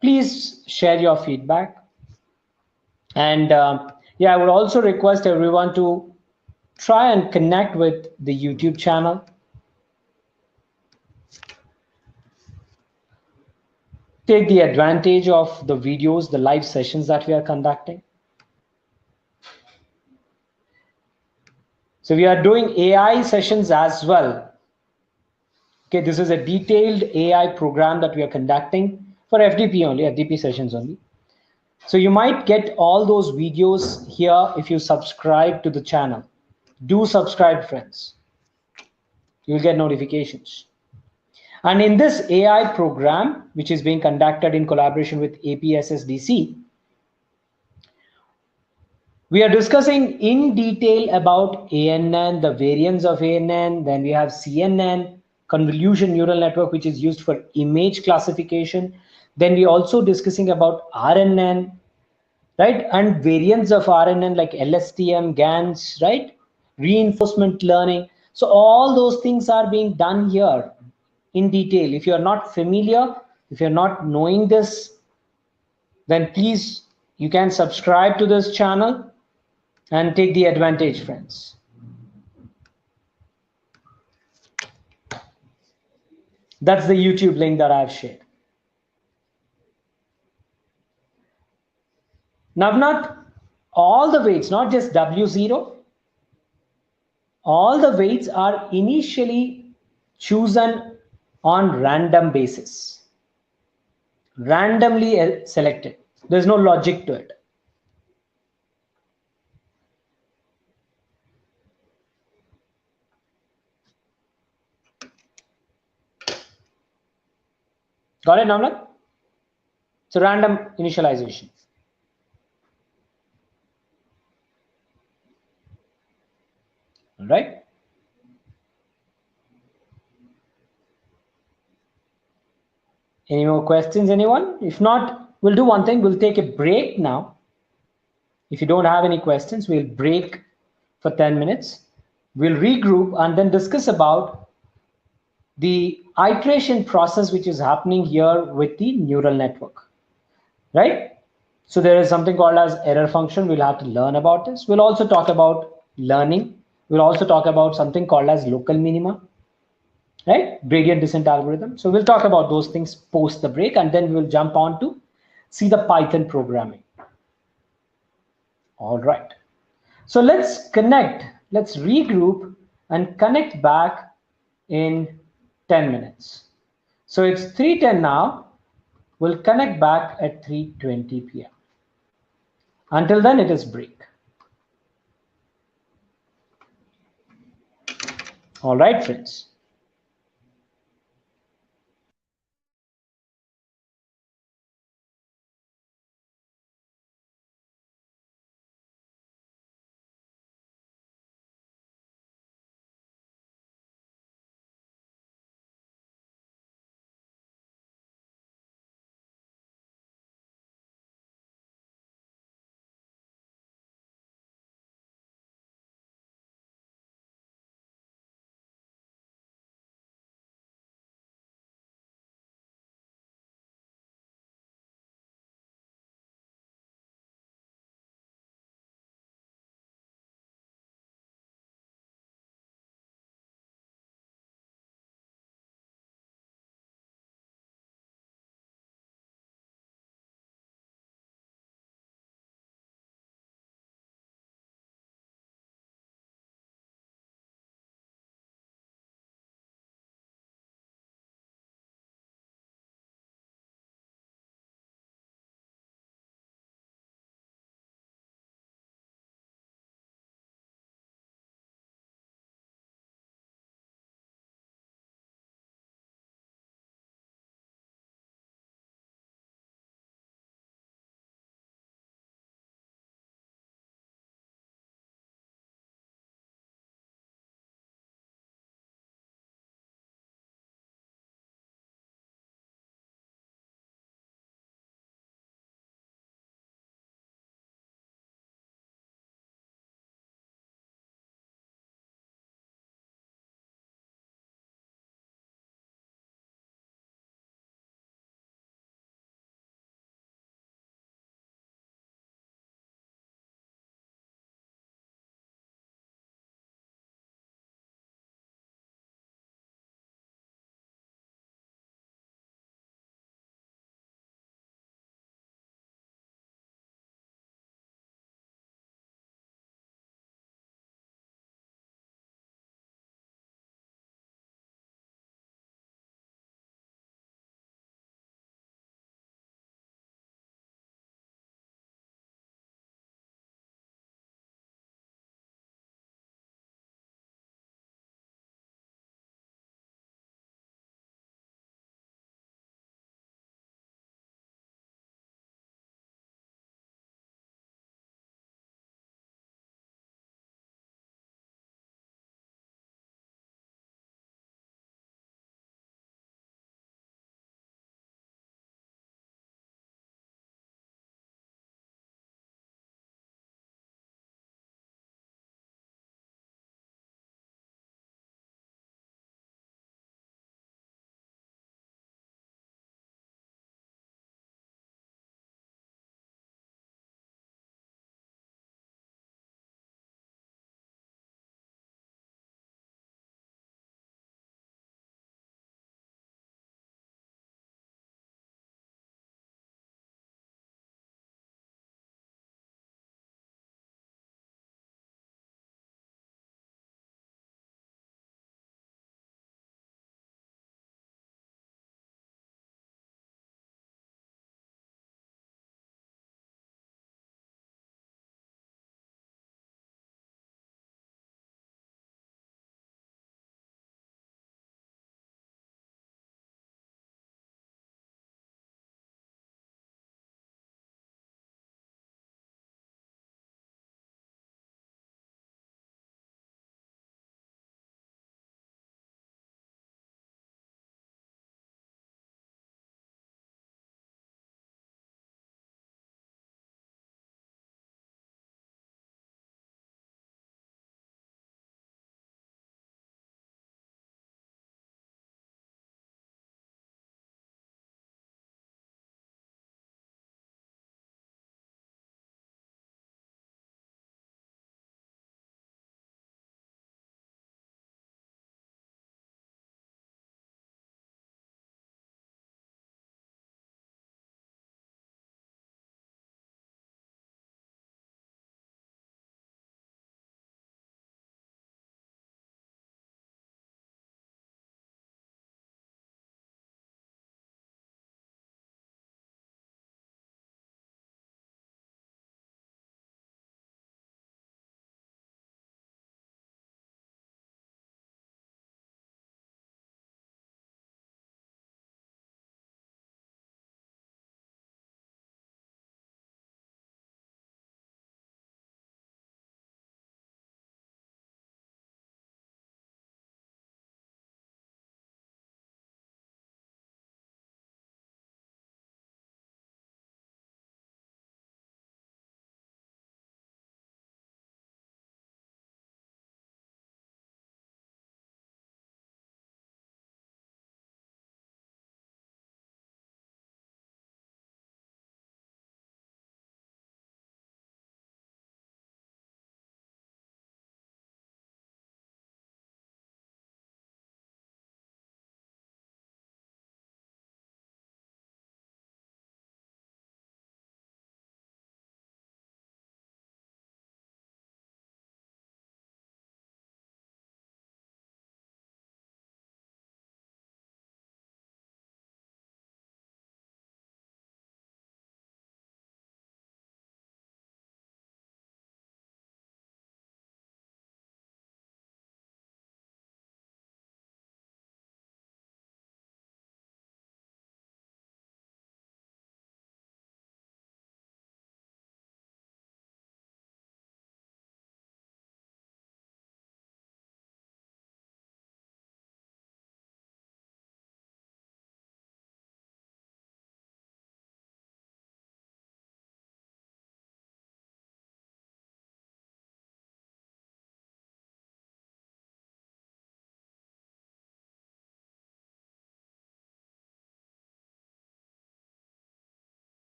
Please share your feedback. And yeah, I would also request everyone to try and connect with the YouTube channel. Take the advantage of the videos, the live sessions that we are conducting. So we are doing AI sessions as well. Okay, this is a detailed AI program that we are conducting for FDP only, FDP sessions only. So you might get all those videos here if you subscribe to the channel. Do subscribe, friends. You'll get notifications. And in this AI program, which is being conducted in collaboration with APSSDC, we are discussing in detail about ANN, the variants of ANN. Then we have CNN, convolution neural network, which is used for image classification. Then we also discussing about RNN, right? And variants of RNN like LSTM, GANs, right? Reinforcement learning. So all those things are being done here in detail. If you're not familiar, if you're not knowing this, then please, you can subscribe to this channel and take the advantage, friends. That's the YouTube link that I've shared. Navnath, all the weights, not just W0, all the weights are initially chosen on random basis. randomly selected. There's no logic to it. Got it, Namlan? So random initialization. All right. Any more questions, anyone? If not, we'll do one thing. We'll take a break now. If you don't have any questions, we'll break for 10 minutes. We'll regroup and then discuss about the iteration process which is happening here with the neural network, right? So there is something called as error function. We'll have to learn about this. We'll also talk about learning. We'll also talk about something called as local minima, right? Gradient descent algorithm. So we'll talk about those things post the break, and then we'll jump on to see the Python programming. All right. So let's connect, let's regroup and connect back in 10 minutes. So it's 3:10 now. We'll connect back at 3:20 p.m. Until then, it is break. All right, friends.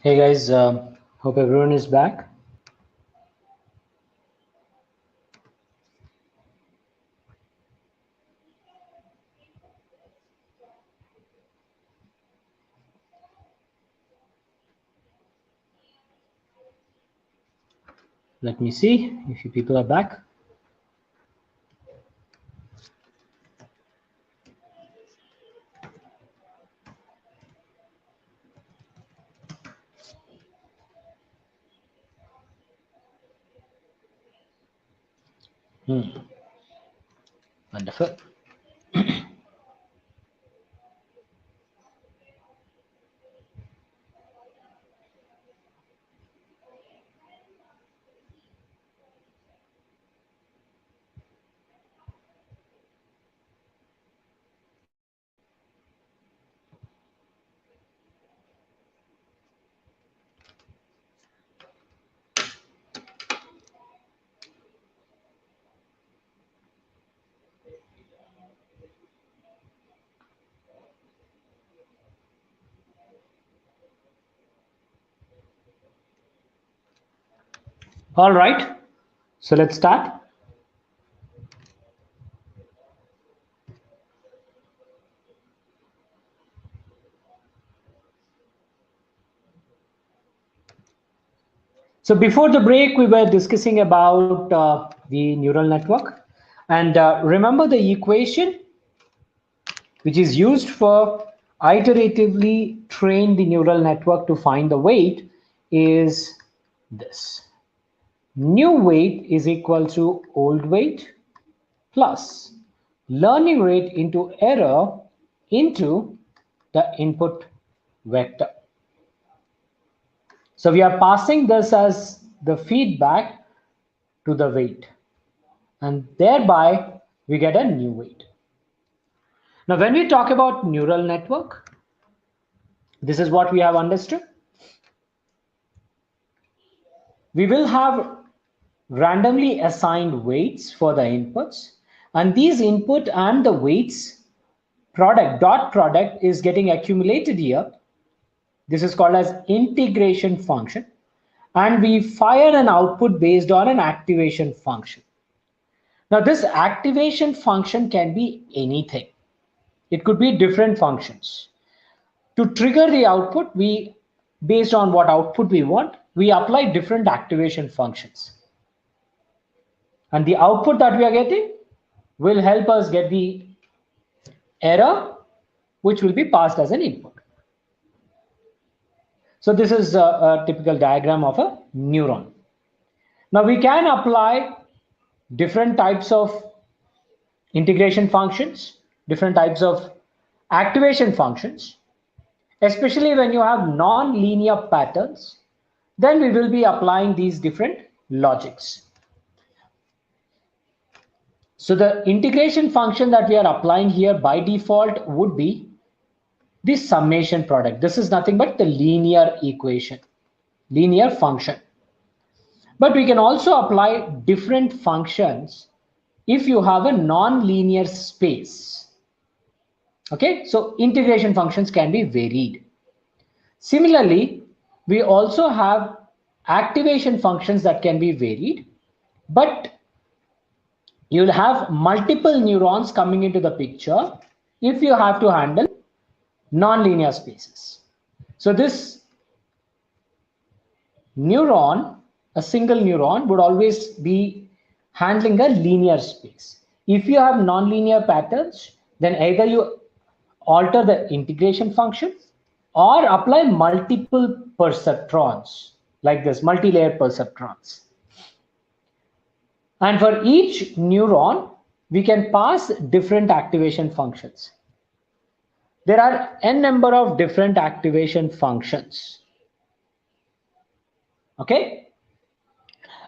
Hey guys, hope everyone is back. Let me see if you people are back. Wonderful. All right, so let's start. So before the break, we were discussing about the neural network. And remember the equation which is used for iteratively train the neural network to find the weight is this. New weight is equal to old weight plus learning rate into error into the input vector. So we are passing this as the feedback to the weight, and thereby we get a new weight. Now, when we talk about neural network, this is what we have understood. We will have randomly assigned weights for the inputs, and these input and the weights dot product is getting accumulated here. This is called as integration function, and we fire an output based on an activation function. Now this activation function can be anything. It could be different functions. To trigger the output, based on what output we want, we apply different activation functions. And the output that we are getting will help us get the error, which will be passed as an input. So this is a typical diagram of a neuron. Now we can apply different types of integration functions, different types of activation functions, especially when you have non-linear patterns. Then we will be applying these different logics. So the integration function that we are applying here by default would be the summation product. This is nothing but the linear equation, linear function. But we can also apply different functions if you have a non-linear space. Okay, so integration functions can be varied. Similarly, we also have activation functions that can be varied, but you'll have multiple neurons coming into the picture if you have to handle non-linear spaces. So this neuron, a single neuron, would always be handling a linear space. If you have non-linear patterns, then either you alter the integration function or apply multiple perceptrons, like this, multi-layer perceptrons. And for each neuron, we can pass different activation functions. There are n number of different activation functions. Okay.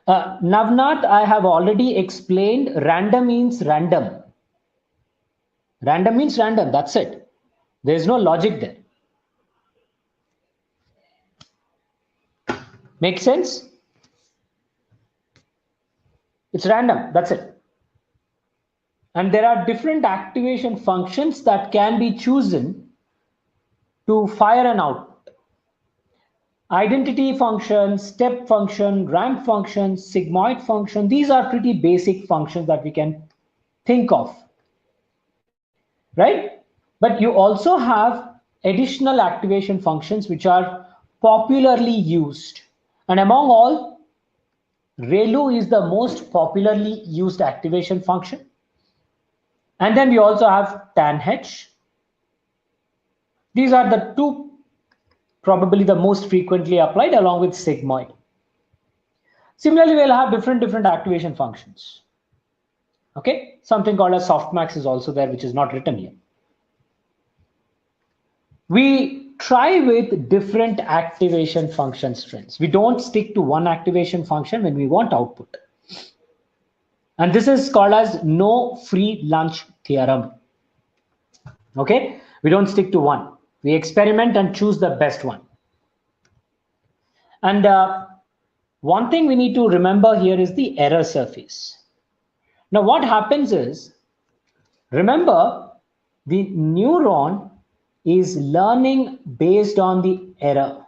Navnath, I have already explained random means random. Random means random, that's it. There is no logic there. Make sense? It's random, that's it. And there are different activation functions that can be chosen to fire an output. Identity function, step function, ramp function, sigmoid function. These are pretty basic functions that we can think of, right? But you also have additional activation functions which are popularly used. And among all, ReLU is the most popularly used activation function. And then we also have TANH. These are the two probably the most frequently applied along with sigmoid. Similarly, we'll have different activation functions. Okay, something called as softmax is also there, which is not written here. We try with different activation functions, friends. We don't stick to one activation function when we want output. And this is called as no free lunch theorem. Okay, we don't stick to one. We experiment and choose the best one. And one thing we need to remember here is the error surface. Now what happens is, remember, the neuron is learning based on the error.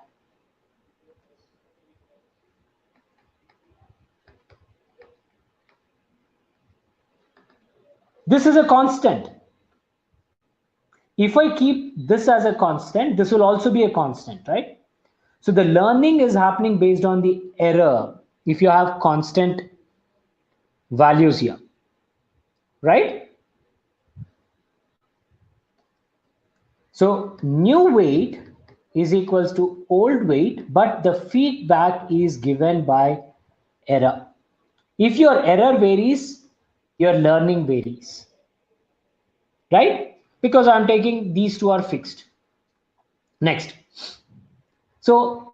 This is a constant. If I keep this as a constant, this will also be a constant, right? So the learning is happening based on the error if you have constant values here, right? So new weight is equals to old weight, but the feedback is given by error. If your error varies, your learning varies, right? Because I'm taking these two are fixed. Next. So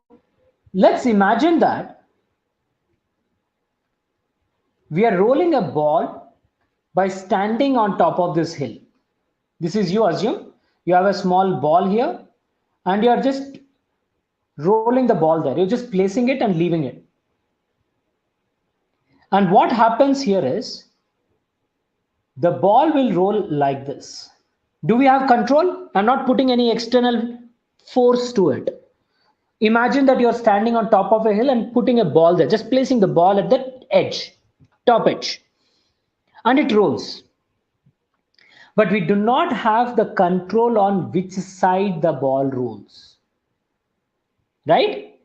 let's imagine that we are rolling a ball by standing on top of this hill. This is, you assume you have a small ball here and you are just rolling the ball there. You're just placing it and leaving it. And what happens here is the ball will roll like this. Do we have control? I'm not putting any external force to it. Imagine that you're standing on top of a hill and putting a ball there, just placing the ball at the edge, top edge, and it rolls. But we do not have the control on which side the ball rolls, right?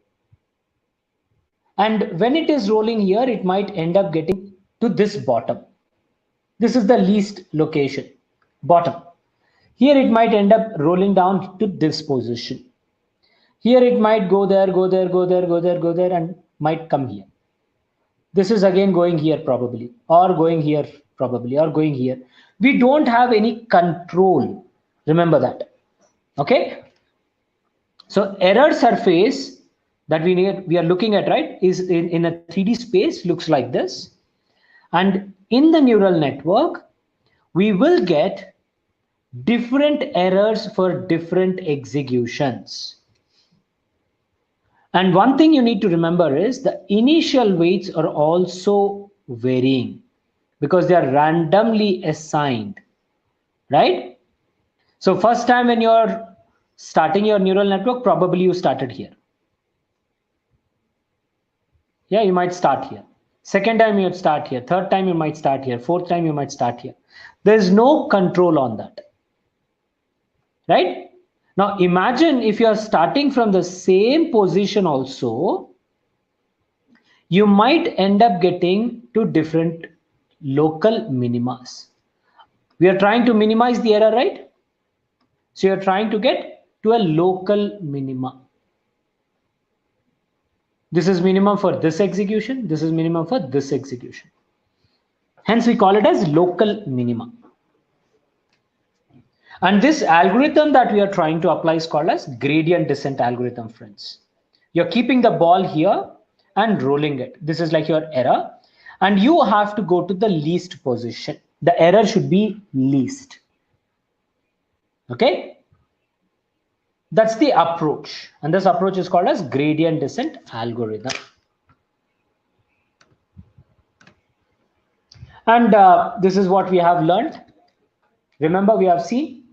And when it is rolling here, it might end up getting to this bottom. This is the least location, bottom. Here it might end up rolling down to this position. Here it might go there, go there, go there, go there, go there, and might come here. This is again going here probably, or going here probably, or going here. We don't have any control. Remember that. Okay. So error surface that we are looking at, right, is in a 3D space, looks like this. And in the neural network, we will get different errors for different executions. And one thing you need to remember is the initial weights are also varying because they are randomly assigned, right? So first time when you're starting your neural network, probably you started here. Yeah, you might start here. Second time you start here. Third time you might start here. Fourth time you might start here. There's no control on that, right? Now imagine if you are starting from the same position also, you might end up getting to different local minimas. We are trying to minimize the error, right? So you're trying to get to a local minima. This is minimum for this execution. This is minimum for this execution. Hence we call it as local minima. And this algorithm that we are trying to apply is called as gradient descent algorithm, friends. You're keeping the ball here and rolling it. This is like your error. And you have to go to the least position. The error should be least. Okay. That's the approach. And this approach is called as gradient descent algorithm. And this is what we have learned. Remember, we have seen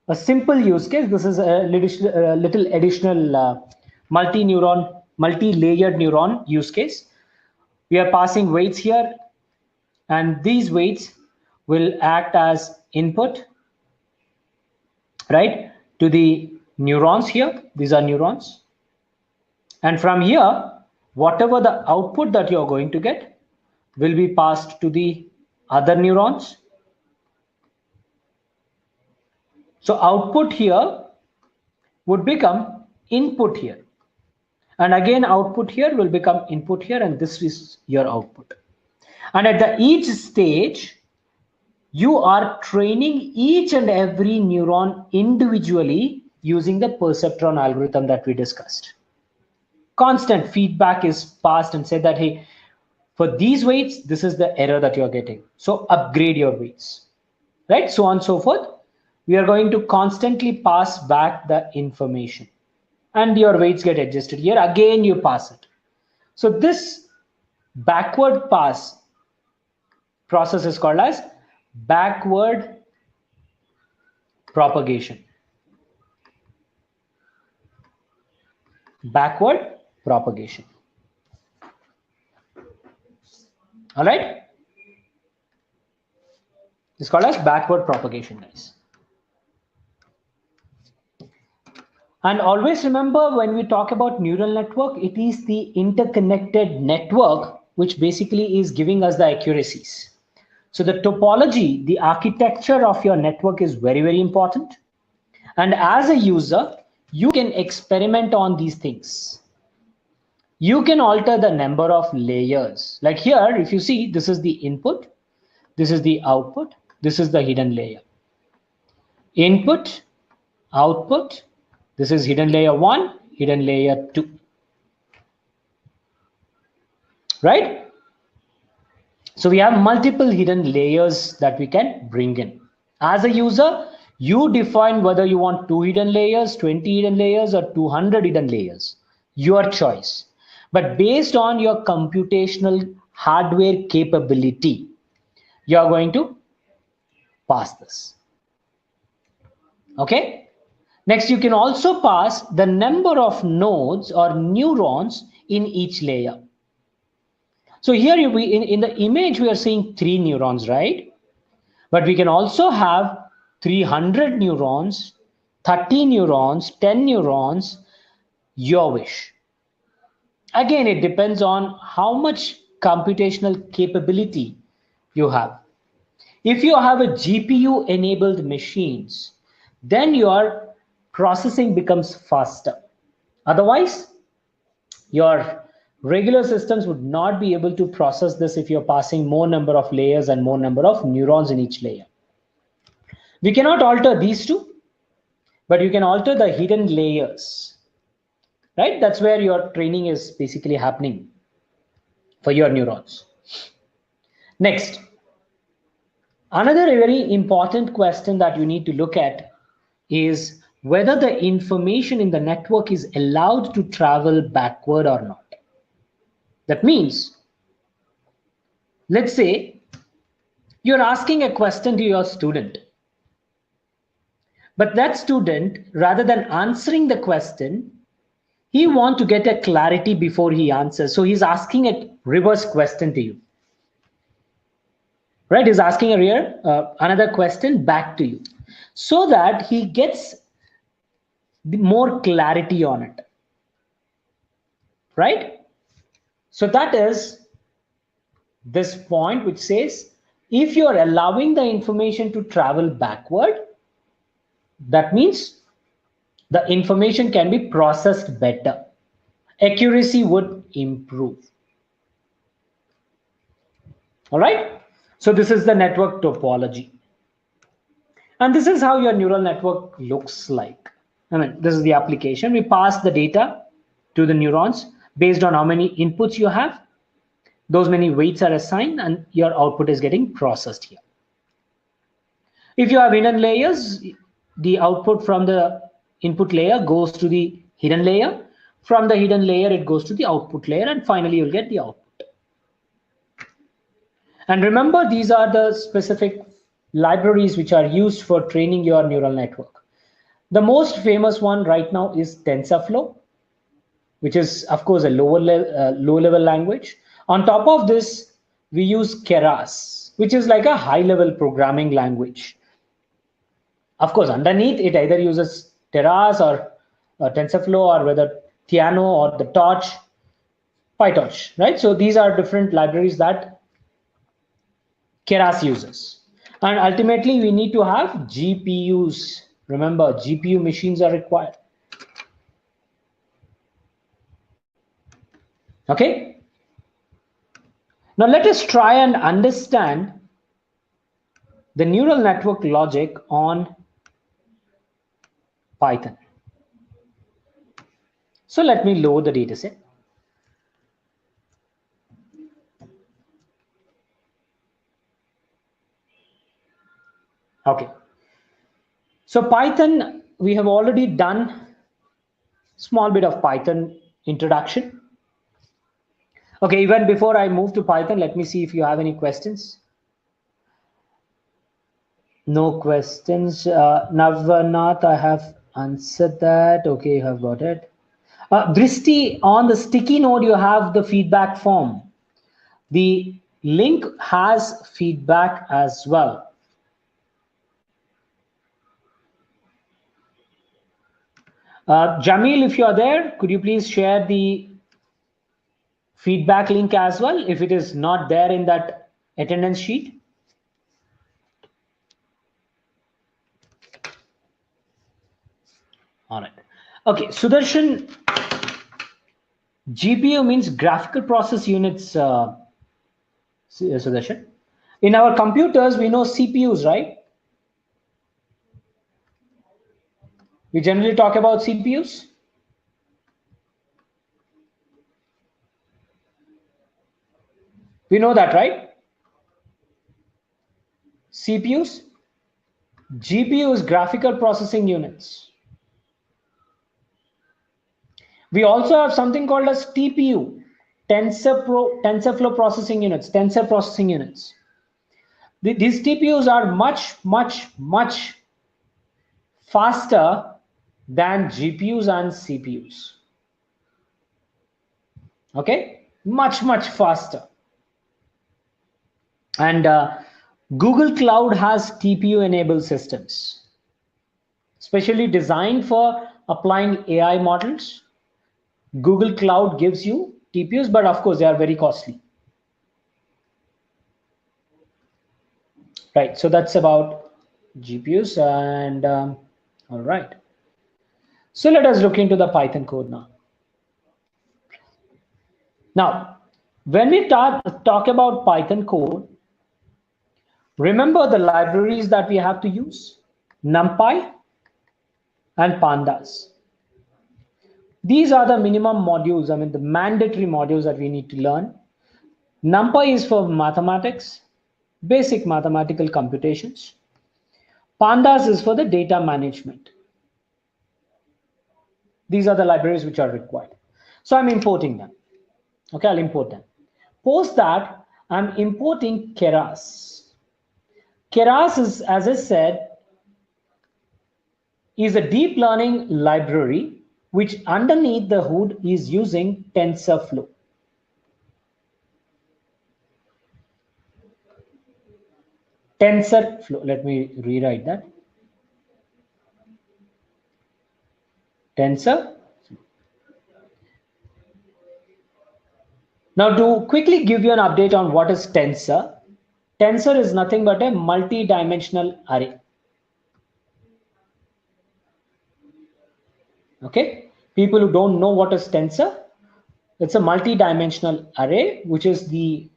a simple use case. This is a little additional multi-layered neuron use case. We are passing weights here, and these weights will act as input, right, to the neurons here. These are neurons. And from here, whatever the output that you're going to get will be passed to the other neurons. So output here would become input here. And again, output here will become input here, and this is your output. And at each stage, you are training each and every neuron individually using the perceptron algorithm that we discussed. Constant feedback is passed and said that, hey, for these weights, this is the error that you're getting. So upgrade your weights, right? So on and so forth. We are going to constantly pass back the information, and your weights get adjusted here. Again, you pass it. So this backward pass process is called as backward propagation. Backward propagation. All right. It's called as backward propagation, guys. And always remember, when we talk about neural network, it is the interconnected network which basically is giving us the accuracies. So the topology, the architecture of your network is very, very important. And as a user, you can experiment on these things. You can alter the number of layers. Like here, if you see, this is the input, this is the output, this is the hidden layer. Input, output, this is hidden layer 1, hidden layer 2. Right? So we have multiple hidden layers that we can bring in. As a user, you define whether you want 2 hidden layers, 20 hidden layers, or 200 hidden layers. Your choice. But based on your computational hardware capability, you are going to pass this. Okay? Next, you can also pass the number of nodes or neurons in each layer. So here in the image, we are seeing 3 neurons, right? But we can also have 300 neurons, 30 neurons, 10 neurons, your wish. Again, it depends on how much computational capability you have. If you have a GPU enabled machines, then your processing becomes faster. Otherwise, your regular systems would not be able to process this if you're passing more number of layers and more number of neurons in each layer. We cannot alter these two, but you can alter the hidden layers, right? That's where your training is basically happening for your neurons. Next, another very important question that you need to look at is whether the information in the network is allowed to travel backward or not. That means, let's say you're asking a question to your student, but that student, rather than answering the question, he wants to get a clarity before he answers. So he's asking a reverse question to you, right? He's asking another question back to you so that he gets more clarity on it, right? So that is this point which says, if you're allowing the information to travel backward, that means the information can be processed better. Accuracy would improve. All right. So this is the network topology. And this is how your neural network looks like. I mean, this is the application. We pass the data to the neurons based on how many inputs you have. Those many weights are assigned and your output is getting processed here. If you have hidden layers, the output from the input layer goes to the hidden layer. From the hidden layer, it goes to the output layer, and finally you'll get the output. And remember, these are the specific libraries which are used for training your neural network. The most famous one right now is TensorFlow. which is of course a low level language. On top of this, we use Keras, which is like a high level programming language. Of course, underneath it either uses Keras or TensorFlow, or whether Theano or the Torch, PyTorch, right? So these are different libraries that Keras uses. And ultimately, we need to have GPUs. Remember, GPU machines are required. Okay. Now let us try and understand the neural network logic on Python. So let me load the dataset. Okay. So Python, we have already done small bit of Python introduction. Okay, even before I move to Python, let me see if you have any questions. No questions. Navanath, I have answered that. Okay, you have got it. Dristi, on the sticky note, you have the feedback form. The link has feedback as well. Jamil, if you are there, could you please share the feedback link as well, if it is not there in that attendance sheet? All right. Okay, Sudarshan, GPU means graphical process units, Sudarshan. In our computers, we know CPUs, right? We generally talk about CPUs. We know that, right? CPUs, GPUs, graphical processing units. We also have something called as TPU, TensorFlow processing units, tensor processing units. These TPUs are much faster than GPUs and CPUs. Okay, much faster. And Google Cloud has TPU enabled systems, specially designed for applying AI models. Google Cloud gives you TPUs, but of course they are very costly. Right, so that's about GPUs. And all right, so let us look into the Python code now. Now, when we talk about Python code, remember the libraries that we have to use: NumPy and Pandas. These are the minimum modules, I mean the mandatory modules that we need to learn. NumPy is for mathematics, basic mathematical computations. Pandas is for the data management. These are the libraries which are required. So I'm importing them. Okay, I'll import them. Post that, I'm importing Keras. Keras is, as I said, is a deep learning library which underneath the hood is using TensorFlow. TensorFlow, let me rewrite that. Tensor. Now to quickly give you an update on what is Tensor. Tensor is nothing but a multi-dimensional array. Okay, people who don't know what is Tensor, it's a multi-dimensional array, which is the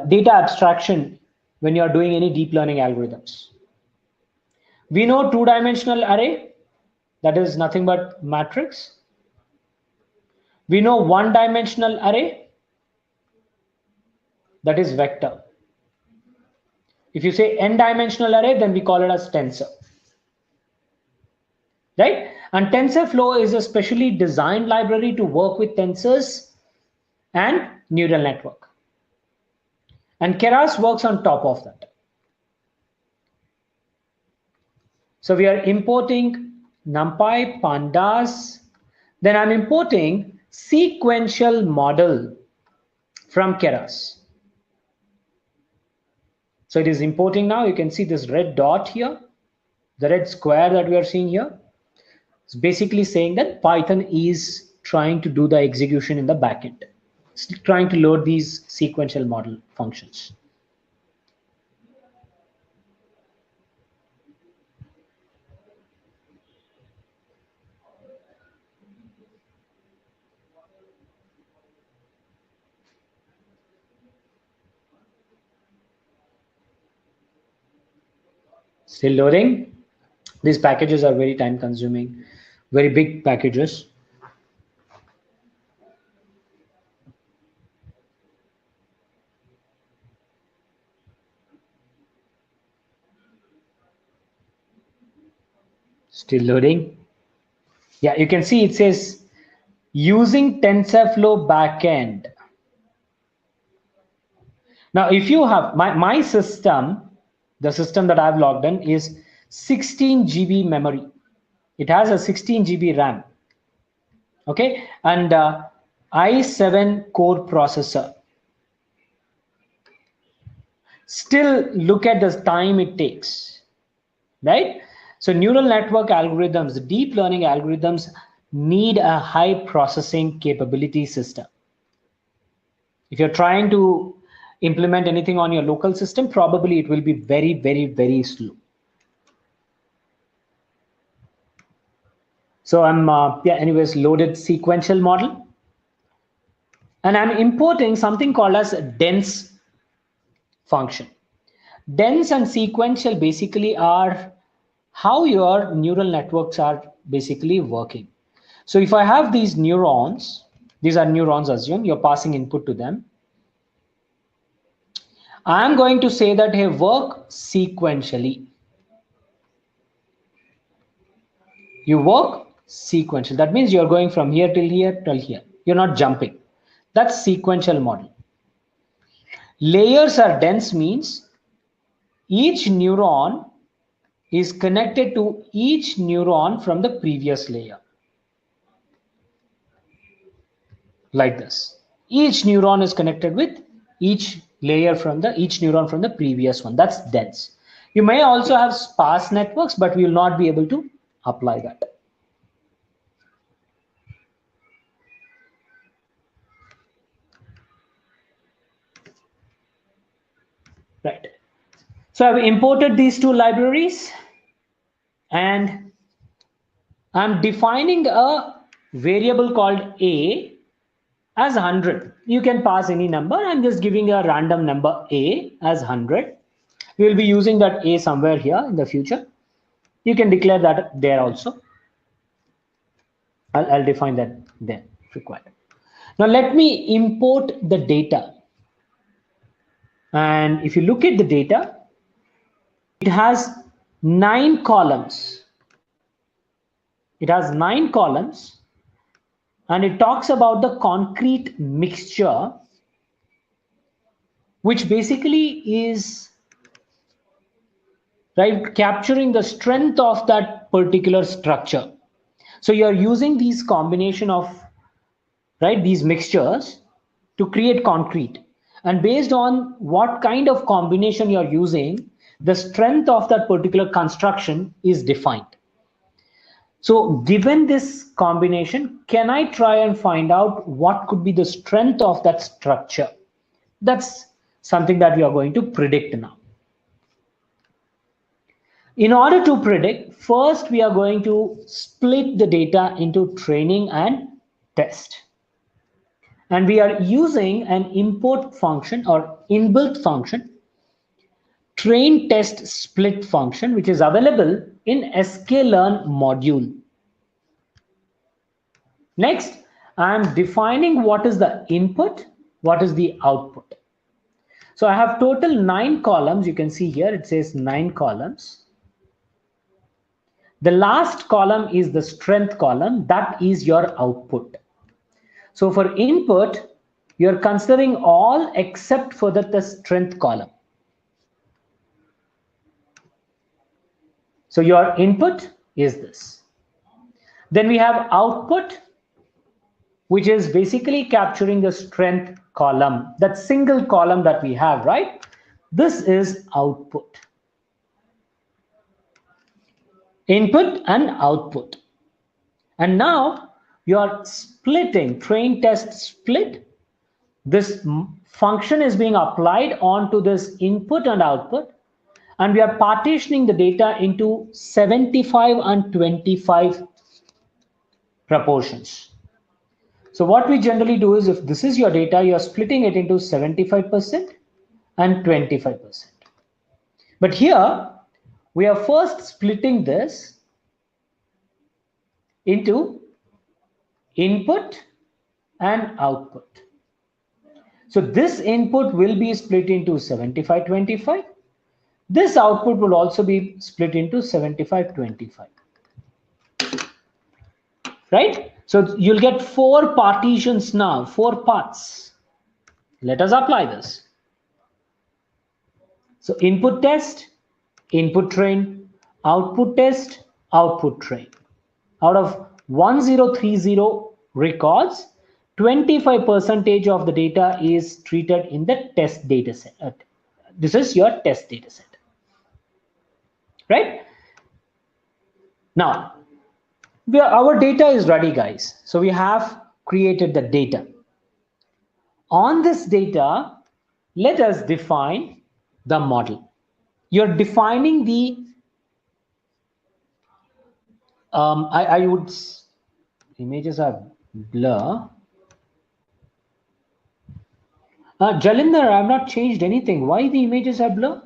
data abstraction when you are doing any deep learning algorithms. We know two-dimensional array, that is nothing but matrix. We know one-dimensional array, that is vector. If you say n-dimensional array, then we call it as tensor. Right? And TensorFlow is a specially designed library to work with tensors and neural network. And Keras works on top of that. So we are importing NumPy, Pandas, Then I'm importing sequential model from Keras. So it is importing now. You can see this red dot here, the red square that we are seeing here. It's basically saying that Python is trying to do the execution in the backend. It's trying to load these sequential model functions. Still loading. These packages are very time consuming, very big packages. Still loading. Yeah, you can see it says using TensorFlow backend. Now, if you have my system, the system that I've logged in is 16 GB memory. It has a 16 GB RAM. Okay, and i7 core processor. Still look at the time it takes, right? So neural network algorithms, deep learning algorithms need a high processing capability system. If you're trying to implement anything on your local system, probably it will be very, very, very slow. So I'm, anyways, loaded sequential model. And I'm importing something called as a dense function. Dense and sequential basically are how your neural networks are basically working. So if I have these neurons, these are neurons, assume you're passing input to them. I'm going to say that, hey, work sequentially. You work sequential. That means you're going from here till here till here. You're not jumping. That's sequential model. Layers are dense means each neuron is connected to each neuron from the previous layer. Like this. Each neuron is connected with each layer from each neuron from the previous one. That's dense. You may also have sparse networks, but we will not be able to apply that. Right. So I've imported these two libraries and I'm defining a variable called A as 100. You can pass any number. I'm just giving a random number A as 100. We will be using that A somewhere here in the future. You can declare that there also. I'll define that there if required. Now let me import the data. And if you look at the data, it has 9 columns. It has 9 columns. And it talks about the concrete mixture, which basically is right capturing the strength of that particular structure. So you're using these combination of these mixtures to create concrete, and based on what kind of combination you're using, the strength of that particular construction is defined. So given this combination, can I try and find out what could be the strength of that structure? That's something that we are going to predict now. In order to predict, first we are going to split the data into training and test. And we are using an import function or inbuilt function, train test split function, which is available in sklearn module. Next, I'm defining what is the input, what is the output. So I have total 9 columns. You can see here it says 9 columns. The last column is the strength column. That is your output. So for input, you're considering all except for the strength column. So your input is this. Then we have output. which is basically capturing the strength column, that single column that we have, right? This is output. Input and output. And now you are splitting, train test split. This function is being applied onto this input and output. And we are partitioning the data into 75 and 25 proportions. So what we generally do is, if this is your data, you are splitting it into 75% and 25%. But here, we are first splitting this into input and output. So this input will be split into 75-25. This output will also be split into 75-25. Right? So you'll get 4 partitions now, 4 parts. Let us apply this. So input test, input train, output test, output train. Out of 1030 records, 25% of the data is treated in the test data set. This is your test data set. Right? Now, our data is ready, guys. So we have created the data. On this data, let us define the model. You're defining the, I would, images are blur. Jalinder, I have not changed anything. Why the images are blur?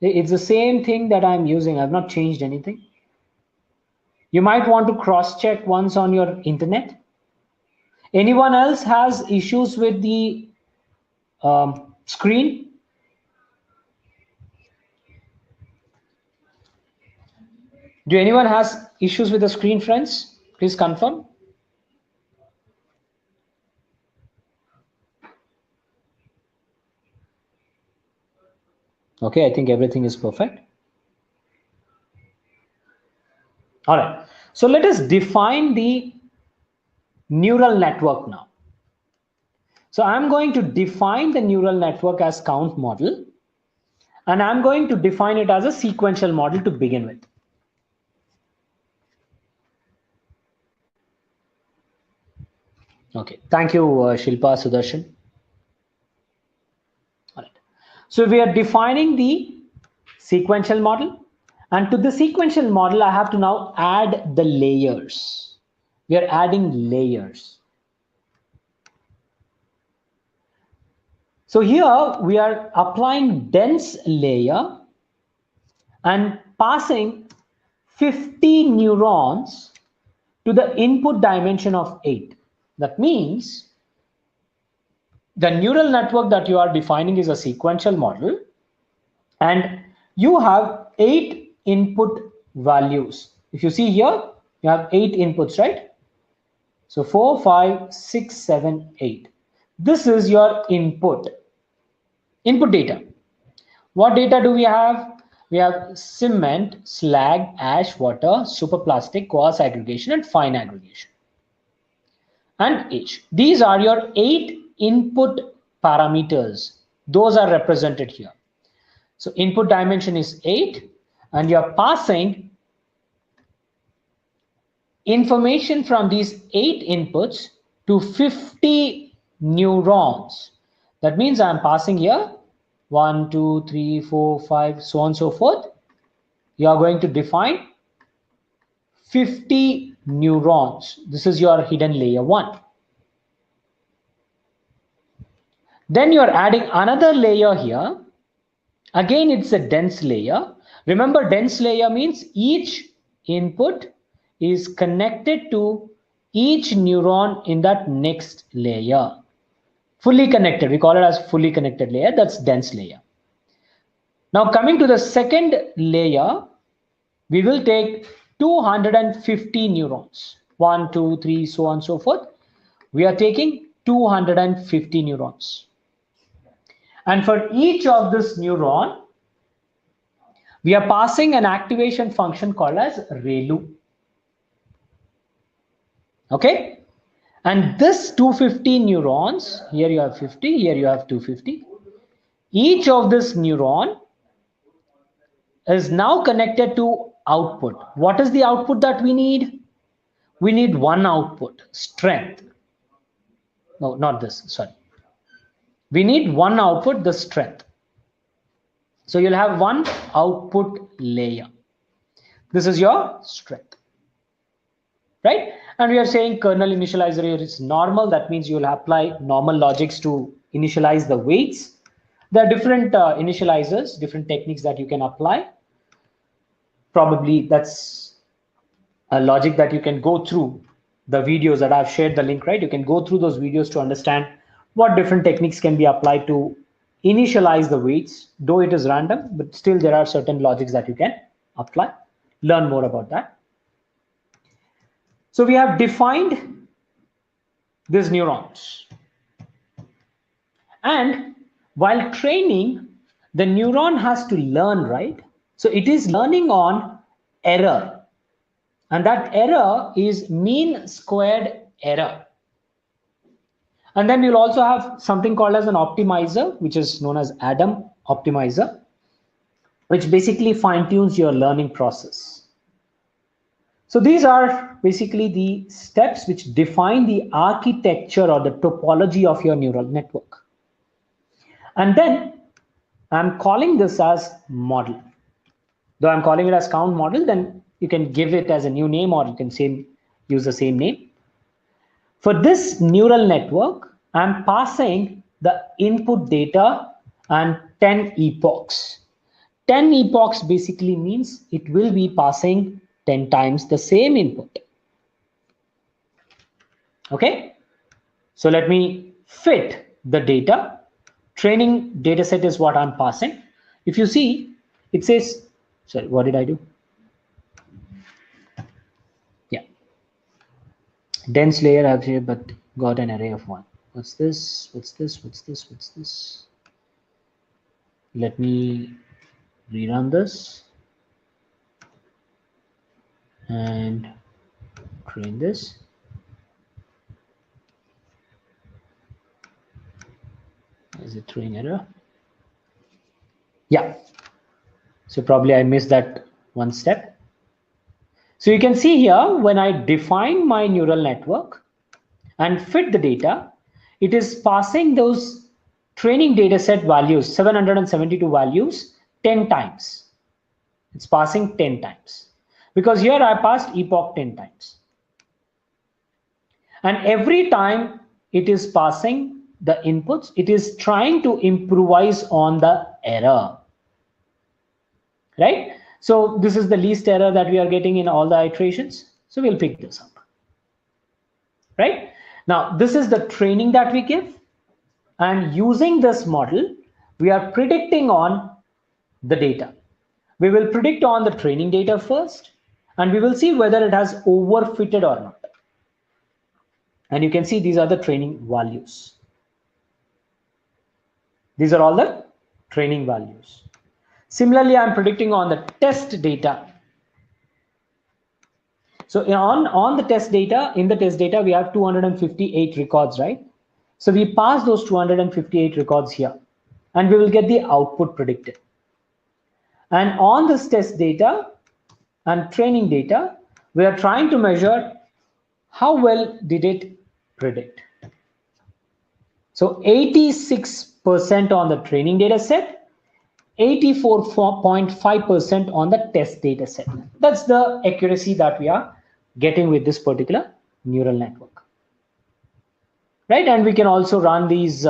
It's the same thing that I'm using. I've not changed anything. You might want to cross-check once on your internet. Anyone else has issues with the screen? Do anyone has issues with the screen, friends? Please confirm. Okay, I think everything is perfect. All right, so let us define the neural network now. So I'm going to define the neural network as count model, and I'm going to define it as a sequential model to begin with. Okay, thank you, Shilpa, Sudarshan. All right, so we are defining the sequential model, and to the sequential model, I have to now add the layers. We are adding layers. So here we are applying dense layer and passing 50 neurons to the input dimension of 8. That means the neural network that you are defining is a sequential model, and you have 8 input values. If you see here, you have 8 inputs, right? So 4, 5, 6, 7, 8. This is your input data. What data do we have? We have cement, slag, ash, water, superplastic, coarse aggregation, and fine aggregation. And age. These are your 8 input parameters. Those are represented here. So input dimension is 8, and you're passing information from these 8 inputs to 50 neurons. That means I'm passing here 1, 2, 3, 4, 5, so on and so forth. You are going to define 50 neurons. This is your hidden layer 1. Then you are adding another layer here. Again, it's a dense layer. Remember, dense layer means each input is connected to each neuron in that next layer. Fully connected, we call it as fully connected layer. That's dense layer. Now coming to the second layer, we will take 250 neurons. 1, 2, 3, so on and so forth. We are taking 250 neurons. And for each of this neuron, we are passing an activation function called as ReLU. Okay, and this 250 neurons, here you have 50, here you have 250. Each of this neuron is now connected to output. What is the output that we need? We need one output, strength. No, not this, sorry. We need one output, the strength. So you'll have one output layer. This is your strength, right? And we are saying kernel initializer here is normal. That means you'll apply normal logics to initialize the weights. There are different initializers, different techniques that you can apply. Probably that's a logic that you can go through the videos that I've shared the link, right? You can go through those videos to understand what different techniques can be applied to initialize the weights, though it is random, but still there are certain logics that you can apply. Learn more about that. So we have defined these neurons. And while training, the neuron has to learn, right? So it is learning on error. And that error is mean squared error. And then you'll also have something called as an optimizer, which is known as Adam optimizer, which basically fine-tunes your learning process. So these are basically the steps which define the architecture or the topology of your neural network. And then I'm calling this as model. Though I'm calling it as count model, then you can give it as a new name or you can use the same name. For this neural network, I'm passing the input data and 10 epochs. 10 epochs basically means it will be passing 10 times the same input. Okay, so let me fit the data. Training data set is what I'm passing. If you see, it says, sorry, what did I do? Yeah, dense layer I've here, but got an array of 1. What's this? What's this? What's this? What's this? Let me rerun this and train this. Is it train error? Yeah. So probably I missed that one step. So you can see here, when I define my neural network and fit the data, it is passing those training data set values, 772 values, 10 times. It's passing 10 times. Because here I passed epoch 10 times. And every time it is passing the inputs, it is trying to improvise on the error. Right? So this is the least error that we are getting in all the iterations. So we'll pick this up. Right? Now, this is the training that we give. And using this model, we are predicting on the data. We will predict on the training data first, and we will see whether it has overfitted or not. And you can see these are the training values. These are all the training values. Similarly, I'm predicting on the test data. So on the test data, in the test data, we have 258 records, right? So we pass those 258 records here, and we will get the output predicted. And on this test data and training data, we are trying to measure how well did it predict. So 86% on the training data set, 84.5% on the test data set. That's the accuracy that we are getting with this particular neural network. Right? And we can also run these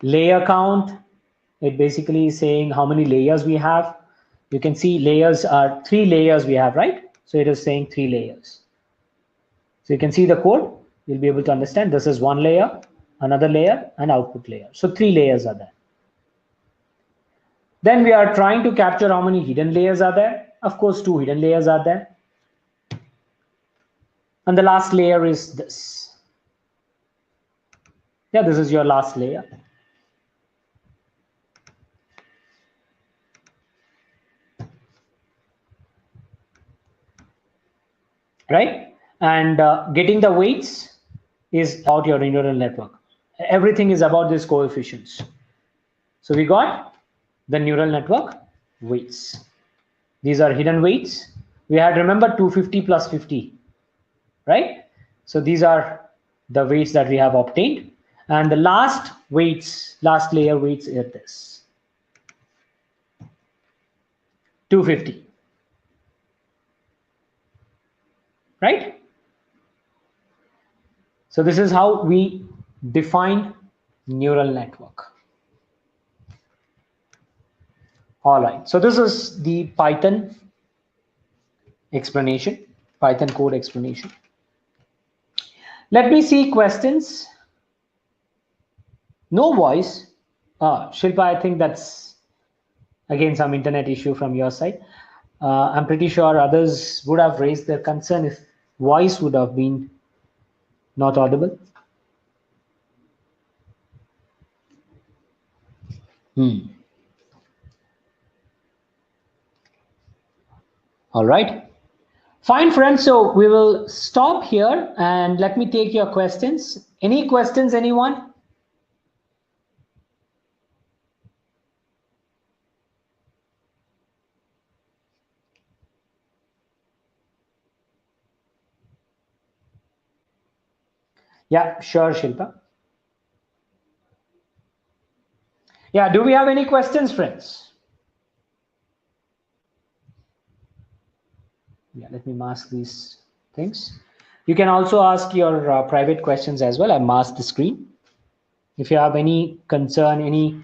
layer count. It basically is saying how many layers we have. You can see layers are 3 layers we have, right? So it is saying 3 layers. So you can see the code. You'll be able to understand this is 1 layer, another layer, and output layer. So 3 layers are there. Then we are trying to capture how many hidden layers are there. Of course, 2 hidden layers are there. And the last layer is this. Yeah, this is your last layer. right? And getting the weights is about your neural network. Everything is about these coefficients. So we got the neural network weights. These are hidden weights. We had, remember, 250 plus 50, right? So these are the weights that we have obtained. And the last weights, last layer weights is this 250, right? So this is how we define neural network. All right, so this is the Python explanation, Python code explanation. Let me see questions. No voice. Shilpa, I think that's again some internet issue from your side. I'm pretty sure others would have raised their concern if voice would have been not audible. All right. Fine, friends. So we will stop here and let me take your questions. Any questions, anyone? Yeah, sure, Shilpa. Yeah, do we have any questions, friends? Yeah, let me mask these things. You can also ask your private questions as well. I masked the screen. If you have any concern, any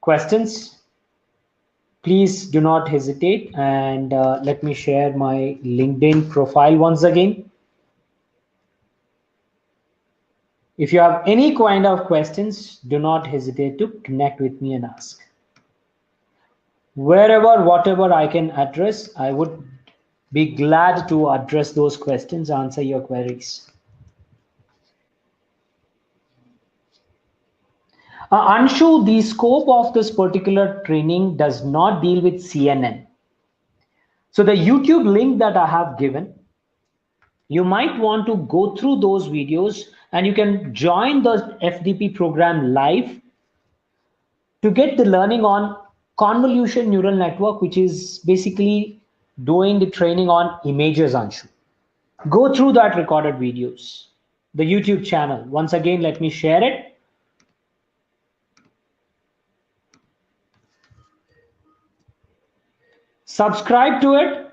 questions, please do not hesitate. And let me share my LinkedIn profile once again. If you have any kind of questions, do not hesitate to connect with me and ask. Wherever, whatever I can address, I would be glad to address those questions, answer your queries. Anshu, the scope of this particular training does not deal with CNN. So the YouTube link that I have given, you might want to go through those videos and you can join the FDP program live to get the learning on convolution neural network, which is basically doing the training on images, Anshu. Go through that recorded videos, the YouTube channel. Once again, let me share it. Subscribe to it.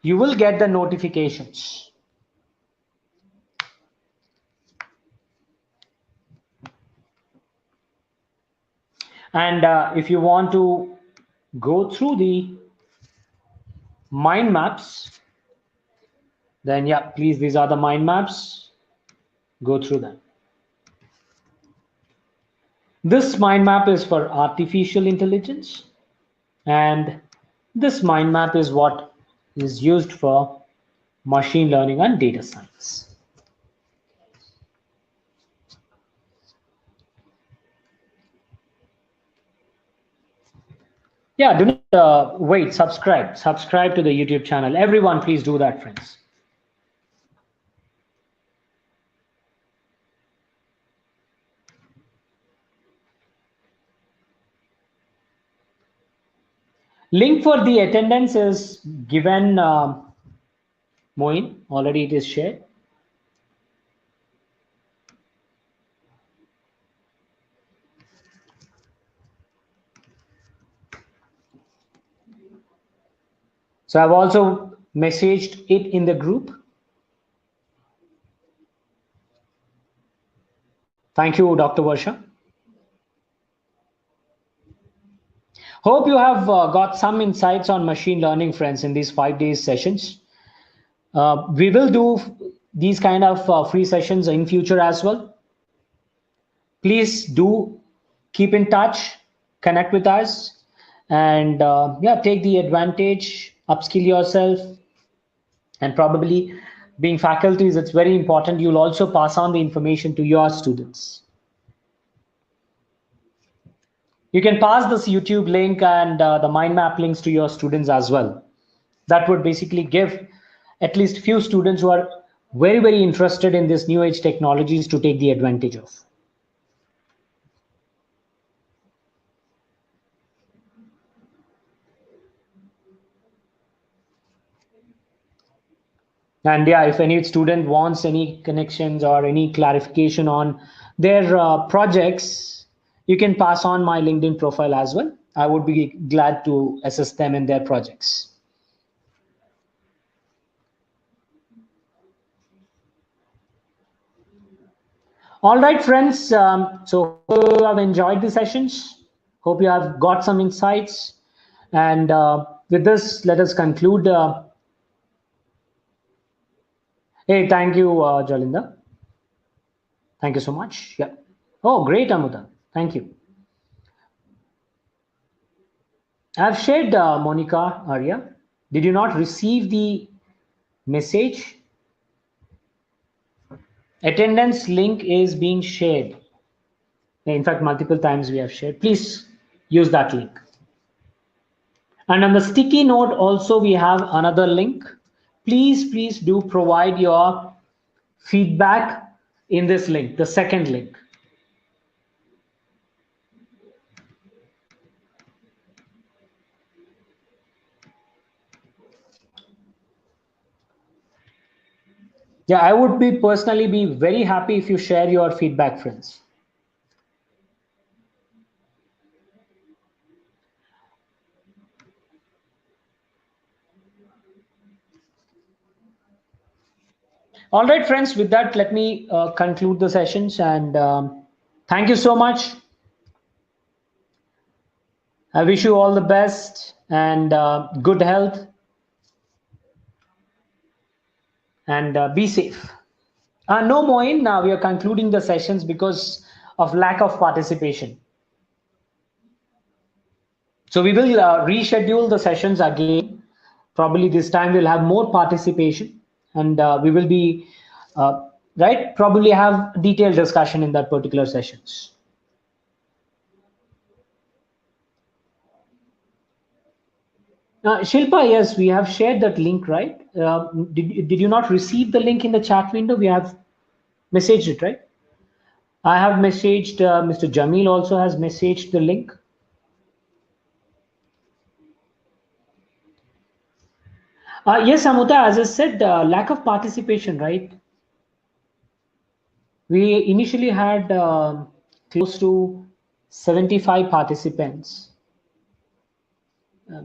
You will get the notifications. And if you want to go through the mind maps, then yeah, please, these are the mind maps. Go through them. This mind map is for artificial intelligence, and this mind map is what is used for machine learning and data science. Yeah, do not wait, subscribe to the YouTube channel. Everyone, please do that, friends. Link for the attendance is given, Moin, already it is shared. So I've also messaged it in the group. Thank you, Dr. Varsha. Hope you have got some insights on machine learning, friends, in these 5 days sessions. We will do these kind of free sessions in future as well. Please do keep in touch, connect with us, and yeah, take the advantage, upskill yourself, and probably being faculties, it's very important. You'll also pass on the information to your students. You can pass this YouTube link and the mind map links to your students as well. That would basically give at least few students who are very, very interested in this new age technologies to take the advantage of. And yeah, if any student wants any connections or any clarification on their projects, you can pass on my LinkedIn profile as well. I would be glad to assist them in their projects. All right, friends. So hope you have enjoyed the sessions. Hope you have got some insights. And with this, let us conclude. Hey, thank you, Jalinda. Thank you so much. Yeah. Oh, great, Amuta. Thank you. I've shared Monica Arya. Did you not receive the message? Attendance link is being shared. In fact, multiple times we have shared. Please use that link. And on the sticky note also we have another link. Please do provide your feedback in this link, the second link. Yeah, I would be personally be very happy if you share your feedback, friends. All right, friends, with that, let me conclude the sessions and thank you so much. I wish you all the best and good health and be safe. No, Moin, now we are concluding the sessions because of lack of participation. So we will reschedule the sessions again. Probably this time we'll have more participation and we will be, probably have detailed discussion in that particular sessions. Shilpa, yes, we have shared that link, right? Did you not receive the link in the chat window? We have messaged it, right? I have messaged, Mr. Jamil also has messaged the link. Yes, Amuta, as I said, lack of participation, right? We initially had close to 75 participants. A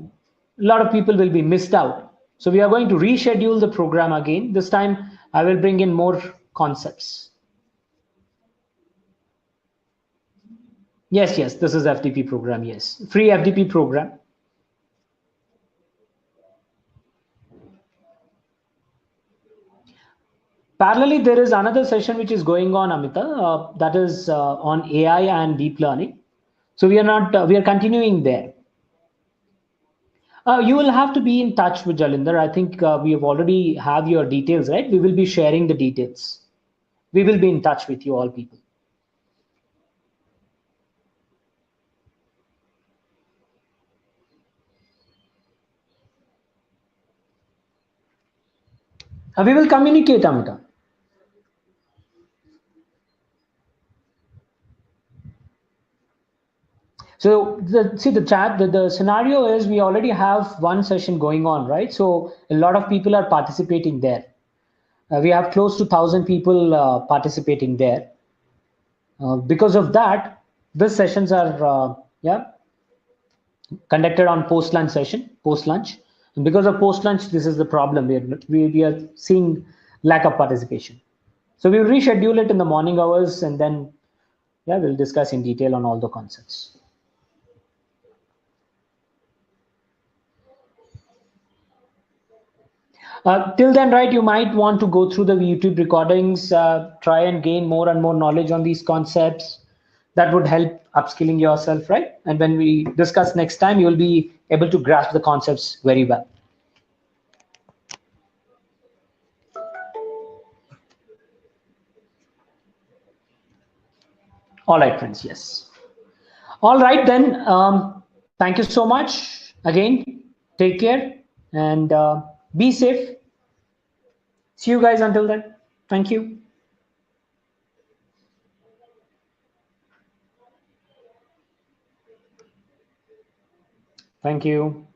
lot of people will be missed out. So we are going to reschedule the program again. This time I will bring in more concepts. Yes, this is FDP program, yes. Free FDP program. Parallelly, there is another session which is going on, Amita, that is on AI and deep learning. So we are continuing there. You will have to be in touch with Jalinder. I think we have already have your details, right? We will be sharing the details. We will be in touch with you all people. We will communicate, Amita. So the scenario is we already have one session going on, right? So a lot of people are participating there. We have close to 1,000 people participating there. Because of that, these sessions are conducted on post-lunch session, post-lunch. And because of post-lunch, this is the problem. We are seeing lack of participation. So we will reschedule it in the morning hours and then we'll discuss in detail on all the concepts. Till then, right, you might want to go through the YouTube recordings, try and gain more and more knowledge on these concepts. That would help upskilling yourself, right? And when we discuss next time, you will be able to grasp the concepts very well. All right, friends, yes. All right, then, thank you so much. Again, take care and be safe. See you guys until then. Thank you. Thank you.